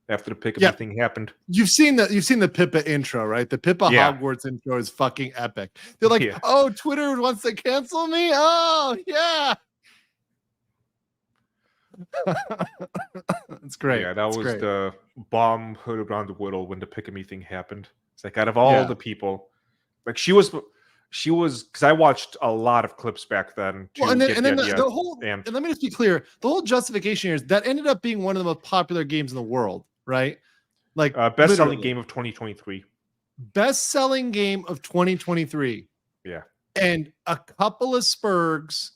after the pick-up thing happened. You've seen the Pippa intro, right? The Pippa Hogwarts intro is fucking epic. They're like, oh, Twitter wants to cancel me? Oh, yeah. It's great. Yeah, that was the bomb heard around the world when the pick-me thing happened. It's like, out of all the people, like she was because I watched a lot of clips back then. And let me just be clear: the whole justification here is that ended up being one of the most popular games in the world, right? Like best-selling game of 2023. Best-selling game of 2023. Yeah, and a couple of spurgs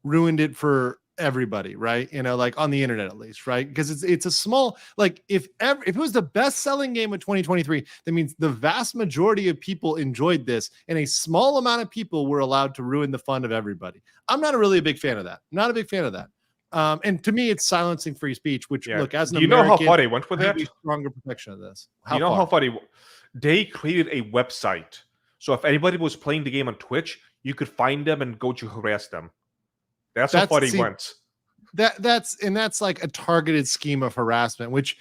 ruined it for everybody, right? Like on the internet at least, right? Because it's a small, like if it was the best selling game of 2023, that means the vast majority of people enjoyed this, and a small amount of people were allowed to ruin the fun of everybody. I'm not really a big fan of that. Not a big fan of that. And to me, it's silencing free speech. Which look, as an American, you know how far they went with that? Stronger protection of this. How far they created a website, so if anybody was playing the game on Twitch, you could find them and go to harass them. That's how far they went. That's like a targeted scheme of harassment, which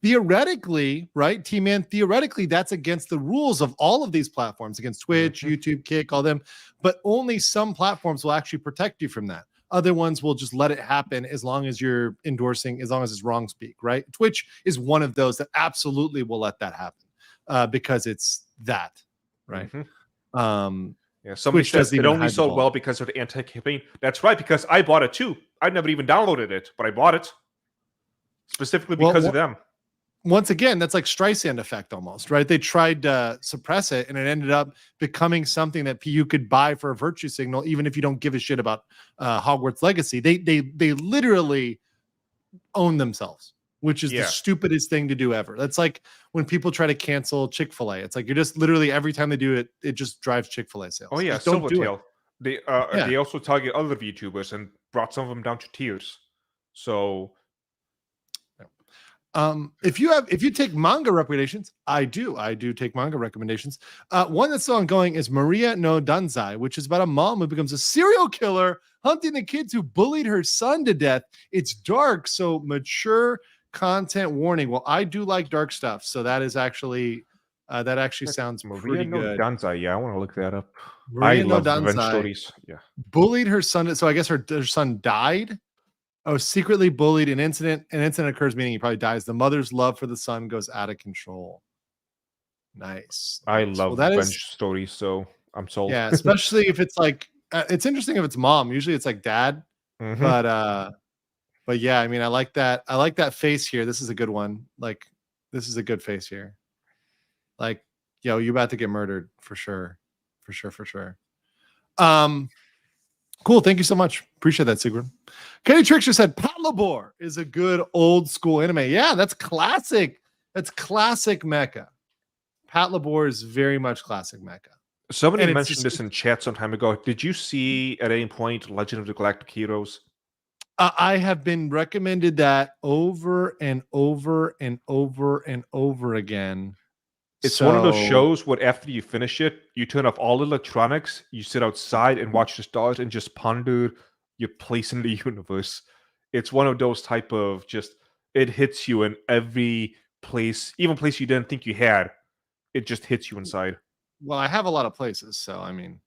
theoretically, right, T-Man, theoretically, that's against the rules of all of these platforms, against Twitch, YouTube, Kick, all them. But only some platforms will actually protect you from that. Other ones will just let it happen as long as you're endorsing, as long as it's wrong speak, right? Twitch is one of those that absolutely will let that happen because it's that, right? Yeah, somebody says it only sold well because of the anti-campaign. That's right, because I bought it too. I never even downloaded it, but I bought it specifically because of them. Once again, that's like Streisand effect almost, right? They tried to suppress it, and it ended up becoming something that you could buy for a virtue signal, even if you don't give a shit about Hogwarts Legacy. They literally own themselves, which is the stupidest thing to do ever. That's like when people try to cancel Chick-fil-A. It's like you're just literally every time they do it, it just drives Chick-fil-A sales. Oh yeah, Silvertail. They also target other VTubers and brought some of them down to tiers. So if you take manga recommendations, I do take manga recommendations. One that's still ongoing is Maria no Danzai, which is about a mom who becomes a serial killer hunting the kids who bullied her son to death. It's dark, so mature content warning. Well, I do like dark stuff, so that is actually that actually sounds pretty good. Danzai, yeah, I want to look that up. Maria I no love Danzai revenge stories. Yeah, bullied her son, so I guess her son died. Oh, secretly bullied. An incident occurs, meaning he probably dies. The mother's love for the son goes out of control. Nice. I love revenge stories, so I'm sold. Yeah, especially if it's like it's interesting if it's mom. Usually it's like dad, but yeah, I mean, I like that. I like that face here. This is a good one. Like, this is a good face here. Like, yo, you about to get murdered for sure, for sure. Cool. Thank you so much. Appreciate that, Sigrun. Kenny Trickster said Patlabor is a good old school anime. Yeah, that's classic. That's classic mecha. Patlabor is very much classic mecha. Somebody mentioned this in chat some time ago. Did you see at any point Legend of the Galactic Heroes? I have been recommended that over and over and over and over again. It's one of those shows where after you finish it, you turn off all electronics, you sit outside and watch the stars and just ponder your place in the universe. It's one of those type of just, it hits you in every place, even place you didn't think you had. It just hits you inside. Well, I have a lot of places, so I mean.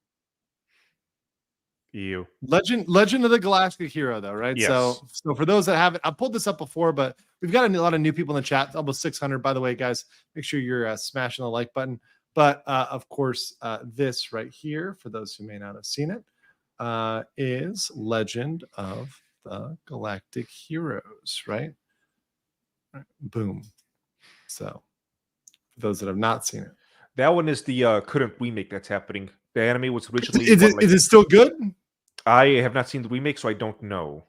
You. Legend of the Galactic Hero, though, right? Yes. So for those that haven't, I pulled this up before, but we've got a lot of new people in the chat. Almost 600, by the way, guys. Make sure you're smashing the like button. But of course, this right here, for those who may not have seen it, is Legend of the Galactic Heroes, right? Boom. So for those that have not seen it, that one is the current remake that's happening. The anime was originally. Is it still good? I have not seen the remake, so I don't know.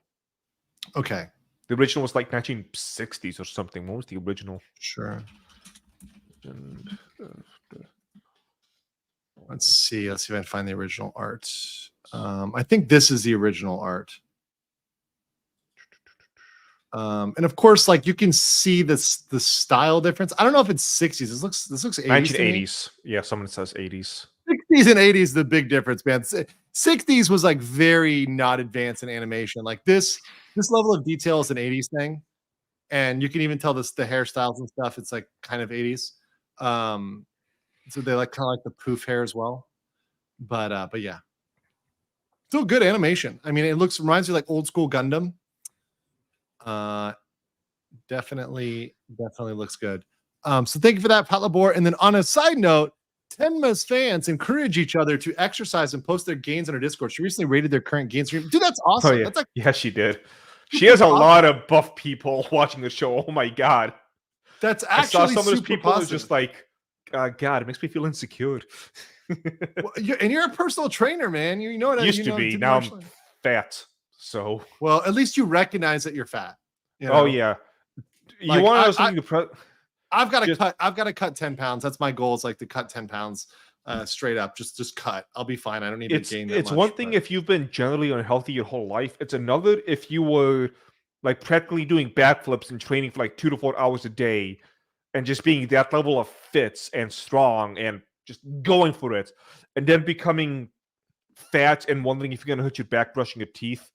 Okay. The original was like 1960s or something. What was the original? Sure. Let's see. Let's see if I can find the original art. I think this is the original art. And of course, like you can see the style difference. I don't know if it's 60s. This looks 80s. 1980s. Yeah, someone says 80s. 60s and 80s, the big difference, man. 60s was like very not advanced in animation. Like this level of detail is an 80s thing, and you can even tell the hairstyles and stuff. It's like kind of 80s. So they like kind of like the poof hair as well. But yeah, still good animation. I mean, it reminds me like old school Gundam. Definitely looks good. So thank you for that, Patlabor. And then on a side note, Tenma's fans encourage each other to exercise and post their gains on her Discord. She recently rated their current gains. Dude, that's awesome. Oh, yeah. That's like, yeah, she did. She has a lot of buff people watching the show. Oh my god. That's actually I saw some of those people positive. Are just like, God, it makes me feel insecure. And you're a personal trainer, man. You know what I used to be. Now I'm fat. So, well, at least you recognize that you're fat. You know? oh yeah, you want to know something to I've got to cut 10 pounds. That's my goal, is like to cut 10 pounds straight up. Just cut. I'll be fine. I don't need to gain that much. It's one thing if you've been generally unhealthy your whole life. It's another if you were like practically doing backflips and training for like 2 to 4 hours a day and just being that level of fits and strong and just going for it, and then becoming fat and wondering if you're going to hurt your back brushing your teeth.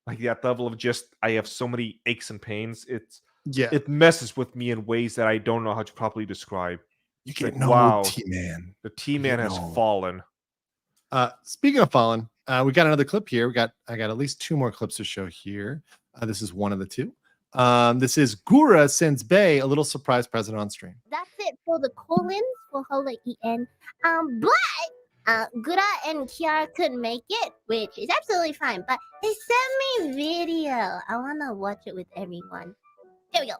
Like that level of just, I have so many aches and pains. It messes with me in ways that I don't know how to properly describe. You It's get like, no wow, T-Man. the T-Man has fallen. Speaking of fallen, we got another clip here. I got at least 2 more clips to show here. This is one of the 2. This is Gura sends Bay a little surprise present on stream. That's it for the call-ins for Hola EN. But Gura and Kiara couldn't make it, which is absolutely fine. But they sent me video. I want to watch it with everyone. Here we go.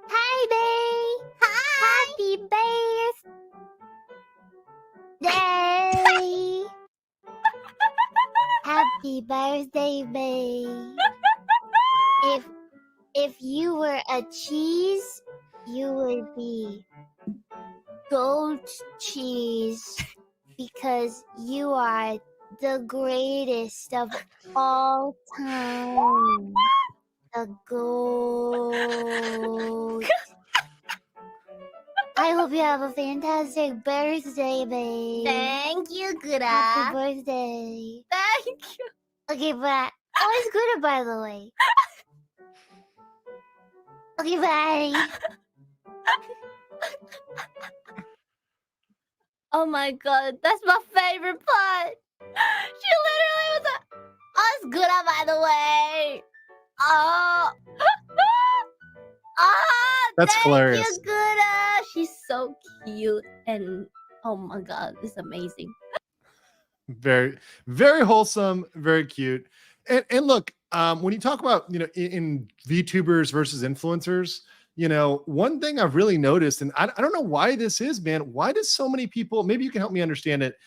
Hi, Bay. Hi. Happy birthday. Happy birthday, Bay. If you were a cheese, you would be goat cheese, because you are the greatest of all time. The goat. I hope you have a fantastic birthday, babe. Thank you, Gura. Happy birthday. Thank you. Okay, but it's Gura, by the way. Okay, bye. Oh my god, that's my favorite part. She literally was like, "Oh, it's Gura, by the way." Oh, That's thank hilarious. you, Gura. She's so cute, and oh my god, it's amazing. Very, very wholesome, very cute. And look, when you talk about, in VTubers versus influencers, one thing I've really noticed, and I don't know why this is, man. Why does so many people, maybe you can help me understand it.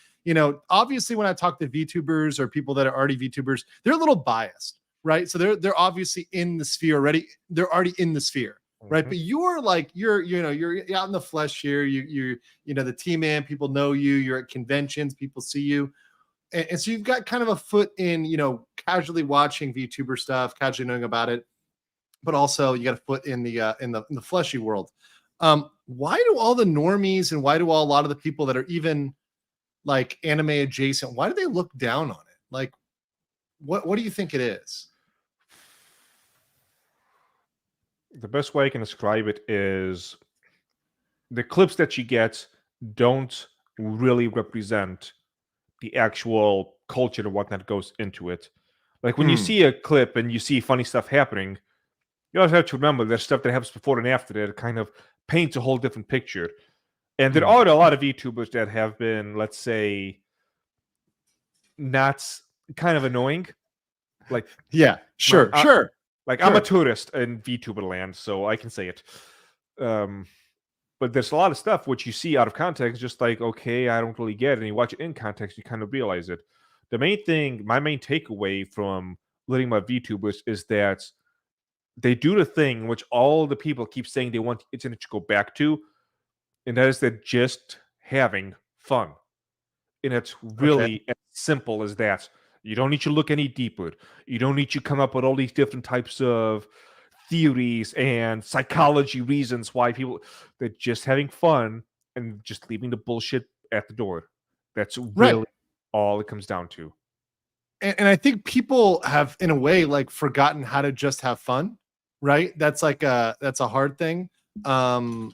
Obviously when I talk to VTubers or people that are already VTubers, they're a little biased, right? So they're obviously in the sphere already. They're already in the sphere, right? But you're like, you're out in the flesh here. You're the T-Man, people know you, you're at conventions, people see you. And so you've got kind of a foot in, casually watching VTuber stuff, casually knowing about it, but also you got a foot in the fleshy world. Why do all the normies and why do a lot of the people that are even like anime adjacent, why do they look down on it? Like, what do you think it is? The best way I can describe it is the clips that you get don't really represent the actual culture and whatnot goes into it. Like when you see a clip and you see funny stuff happening, you always have to remember there's stuff that happens before and after that kind of paints a whole different picture. And there are a lot of VTubers that have been, let's say, not kind of annoying. Like, yeah, sure. Like I'm a tourist in VTuber land, so I can say it. But there's a lot of stuff which you see out of context, just like, okay, I don't really get it. And you watch it in context, you kind of realize it. The main thing, my main takeaway from learning about VTubers is that they do the thing which all the people keep saying they want the internet to go back to, and that is that just having fun. And it's really as simple as that. You don't need to look any deeper. You don't need to come up with all these different types of theories and psychology reasons why they're just having fun and just leaving the bullshit at the door. That's really all it comes down to. And I think people have, in a way, like forgotten how to just have fun, right? That's a hard thing. And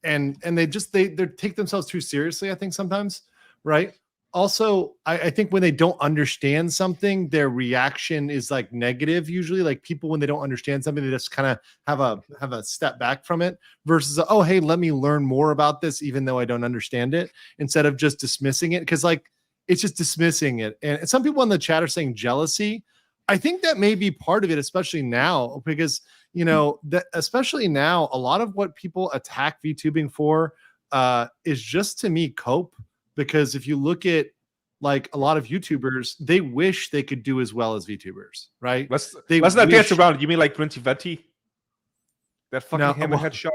they take themselves too seriously, I think sometimes, right? Also, I think when they don't understand something, their reaction is like negative. Usually, like people, when they don't understand something, they just kind of have a step back from it versus, oh, hey, let me learn more about this, even though I don't understand it, instead of just dismissing it. Because like it's just dismissing it. And some people in the chat are saying jealousy. I think that may be part of it, especially now, because especially now, a lot of what people attack VTubing for is just, to me, cope. because if you look at like a lot of YouTubers, they wish they could do as well as VTubers, right? Let's not dance around. You mean like Prince Veti? That fucking hammerhead shot?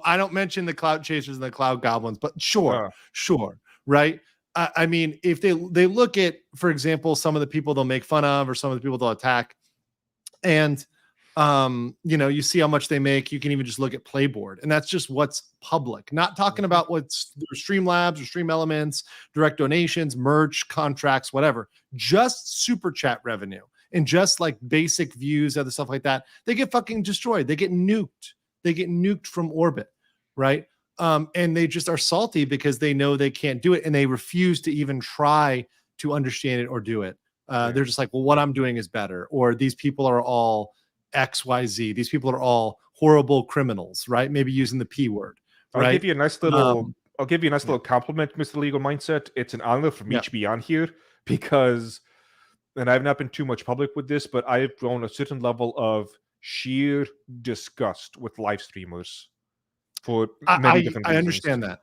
I don't mention the cloud chasers and the cloud goblins, but sure, right? I mean, if they look at, for example, some of the people they'll make fun of or some of the people they'll attack, and you see how much they make. You can even just look at Playboard, and that's just what's public. Not talking about what's their Streamlabs or Stream Elements, direct donations, merch, contracts, whatever. Just super chat revenue and just like basic views, other stuff like that. They get fucking destroyed. They get nuked. They get nuked from orbit, right? And they just are salty because they know they can't do it, and they refuse to even try to understand it or do it. They're just like, well, what I'm doing is better, or these people are all XYZ. These people are all horrible criminals, right? Maybe using the P word. Right? I'll give you a nice little compliment, Mr. Legal Mindset. It's an honor for me to be on here because, and I've not been too much public with this, but I've grown a certain level of sheer disgust with live streamers for many different reasons. I understand that.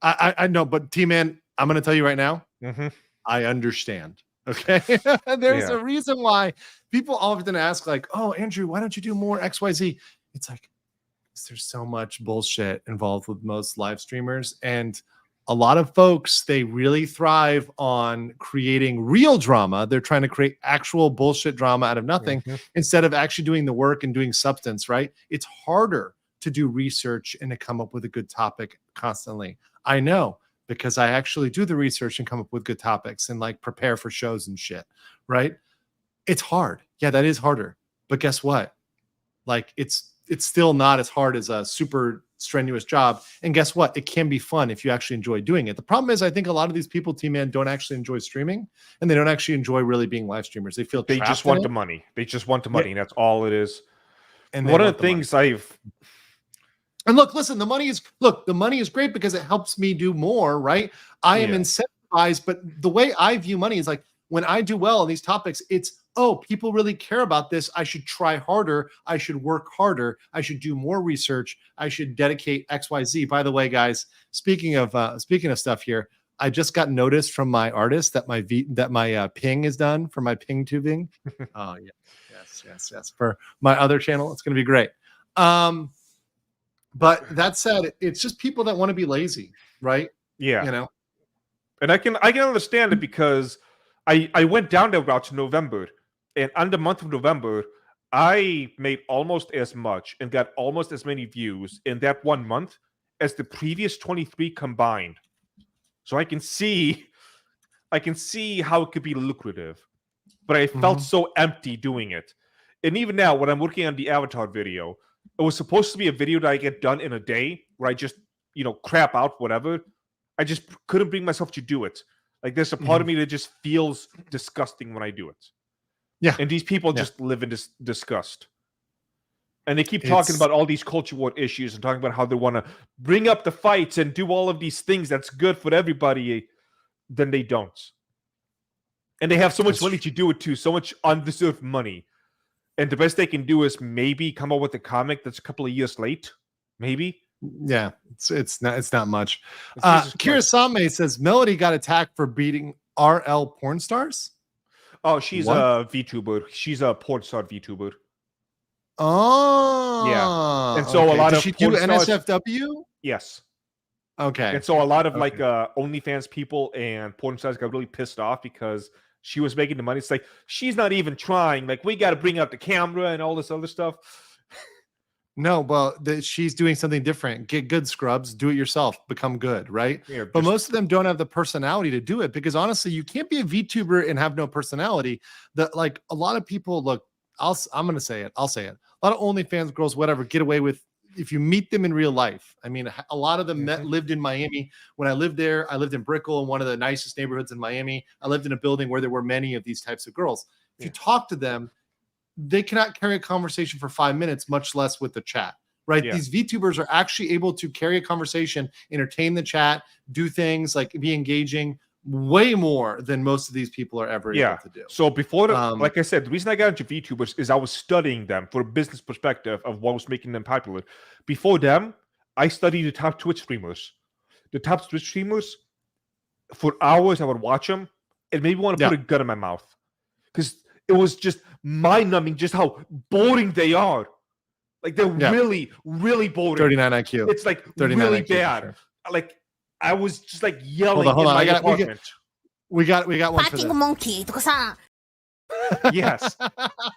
I know, but T-Man, I'm going to tell you right now, I understand. Okay. There's a reason why people often ask, like, oh, Andrew, why don't you do more XYZ? It's like, there's so much bullshit involved with most live streamers. And a lot of folks, they really thrive on creating real drama. They're trying to create actual bullshit drama out of nothing instead of actually doing the work and doing substance, right? It's harder to do research and to come up with a good topic constantly. I know, because I actually do the research and come up with good topics and like prepare for shows and shit, right? It's hard. Yeah, that is harder. But guess what? Like it's still not as hard as a super strenuous job. And guess what? It can be fun if you actually enjoy doing it. The problem is I think a lot of these people, T-Man, don't actually enjoy streaming, and they don't actually enjoy really being live streamers. They feel they just want the money. They just want the money, and that's all it is. And one of the things And listen, the money is great because it helps me do more, right? I am incentivized, but the way I view money is like when I do well on these topics, it's, oh, people really care about this. I should try harder. I should work harder. I should do more research. I should dedicate XYZ. By the way, guys, speaking of stuff here, I just got notice from my artist that my ping is done for my ping tubing. Oh yeah, yes. For my other channel, it's going to be great. But that said, it's just people that want to be lazy, right? Yeah. And I can understand it because I went down that route in November, and on the month of November, I made almost as much and got almost as many views in that 1 month as the previous 23 combined. So I can see how it could be lucrative, but I felt so empty doing it. And even now, when I'm working on the Avatar video, it was supposed to be a video that I get done in a day where I just, crap out whatever. I just couldn't bring myself to do it. Like there's a part of me that just feels disgusting when I do it. Yeah. And these people just live in this disgust. And they keep talking about all these culture war issues and talking about how they want to bring up the fights and do all of these things that's good for everybody. Then they don't. And they have so much money to do it too, so much undeserved money. And the best they can do is maybe come up with a comic that's a couple of years late. Maybe. Yeah, it's not much. Kirasame says Melody got attacked for beating RL porn stars. Oh, she's a VTuber. She's a porn star VTuber. Oh, yeah. And so a lot of she do NSFW? Yes. Okay. And so a lot of like OnlyFans people and porn stars got really pissed off because she was making the money. It's like she's not even trying. Like we got to bring out the camera and all this other stuff. No, well, she's doing something different. Get good, scrubs. Do it yourself. Become good, right? Yeah, but most of them don't have the personality to do it because honestly, you can't be a VTuber and have no personality. Like a lot of people, look, I'm going to say it. I'll say it. A lot of OnlyFans girls, whatever, get away with. If you meet them in real life, I mean, a lot of them lived in Miami. When I lived there, I lived in Brickell, in one of the nicest neighborhoods in Miami. I lived in a building where there were many of these types of girls. If you talk to them, they cannot carry a conversation for 5 minutes, much less with the chat, right? These VTubers are actually able to carry a conversation, entertain the chat, do things like be engaging way more than most of these people are ever able to do. So before, like I said, the reason I got into VTubers is I was studying them for a business perspective of what was making them popular. Before them, I studied the top Twitch streamers. The top Twitch streamers for hours I would watch them. It made me want to put a gun in my mouth because it was just mind-numbing just how boring they are. Like they're really, really boring. 39 IQ. It's like 39 really IQ bad. sure. Like I was just like yelling hold on. in my apartment. We got one for this. monkey とかさ Yes.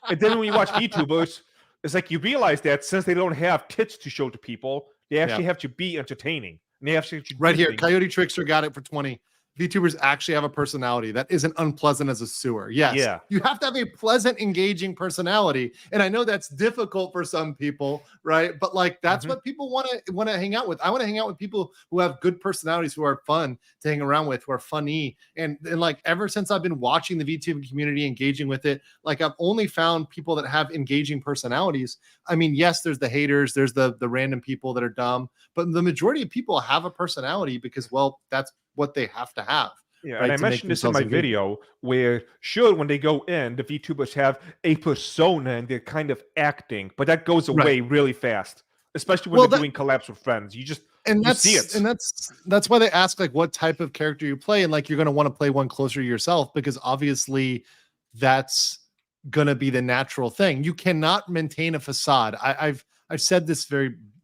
And then when you watch VTubers, it's like you realize that since they don't have tits to show to people, they actually have to be entertaining. And they have to right here. Coyote Trickster got it for 20. VTubers actually have a personality that isn't unpleasant as a sewer. Yes. Yeah. You have to have a pleasant, engaging personality. And I know that's difficult for some people, right? But like that's what people want to hang out with. I want to hang out with people who have good personalities, who are fun to hang around with, who are funny. And like ever since I've been watching the VTuber community, engaging with it, like I've only found people that have engaging personalities. I mean, yes, there's the haters, there's the random people that are dumb, but the majority of people have a personality because, well, that's what they have to have. Yeah, right, and I mentioned this in my video where, sure, when they go in, the VTubers have a persona and they're kind of acting, but that goes away really fast, especially when they're doing collabs with friends. You just see it. And that's why they ask like what type of character you play, and like you're going to want to play one closer to yourself because obviously that's going to be the natural thing. You cannot maintain a facade. I've said this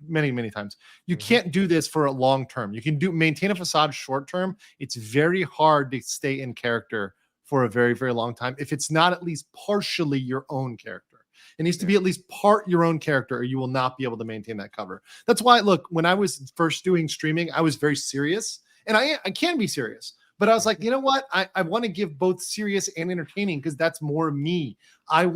many times. You can't do this for a long term. You can maintain a facade short term. It's very hard to stay in character for a very, very long time if it's not at least partially your own character. It needs to be at least part your own character, or you will not be able to maintain that cover. That's why, look, when I was first doing streaming, I was very serious, and I can be serious. But I was like, you know what? I want to give both serious and entertaining because that's more me. I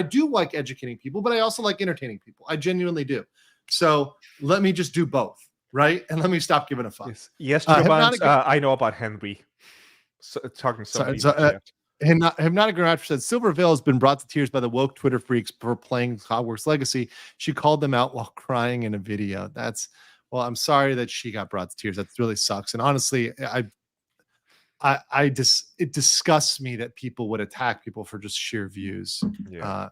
do like educating people, but I also like entertaining people. I genuinely do. So let me just do both, right? And let me stop giving a fuck. Yes, I know about Henry. Hypnotic Garage said Silver Veil has been brought to tears by the woke Twitter freaks for playing Hogwarts Legacy. She called them out while crying in a video. I'm sorry that she got brought to tears. That really sucks. And honestly, it disgusts me that people would attack people for just sheer views. Yeah.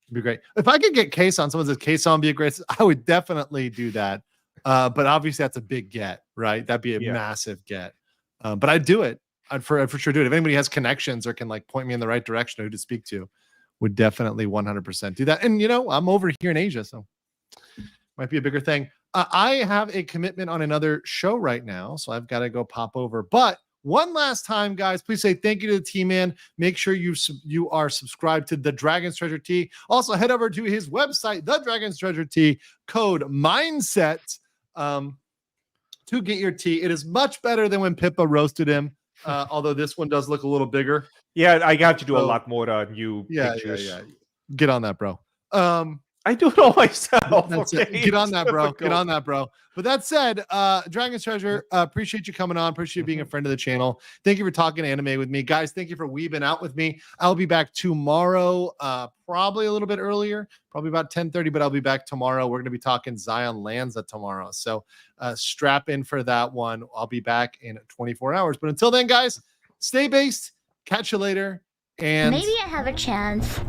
It'd be great if I could get Case on. Someone says Case on be a great. I would definitely do that. But obviously that's a big get, right? That'd be a massive get. But I'd do it. I'd for sure do it. If anybody has connections or can like point me in the right direction, who to speak to, would definitely 100% do that. And I'm over here in Asia, so might be a bigger thing. I have a commitment on another show right now, so I've got to go pop over. But one last time, guys, please say thank you to the T-Man. Make sure you are subscribed to the Dragon's Treasure Tea. Also, head over to his website, the Dragon's Treasure Tea, code MINDSET to get your tea. It is much better than when Pippa roasted him, although this one does look a little bigger. Yeah, I got to do a lot more new pictures. Yeah. Get on that, bro. I do it all myself. That's okay? it. Get on that, bro. Get on that, bro. But that said, Dragon's Treasure, appreciate you coming on. Appreciate you being a friend of the channel. Thank you for talking anime with me. Guys, thank you for weebing out with me. I'll be back tomorrow, probably a little bit earlier, probably about 10:30, but I'll be back tomorrow. We're going to be talking Zion Lanza tomorrow. So strap in for that one. I'll be back in 24 hours. But until then, guys, stay based. Catch you later. And maybe I have a chance.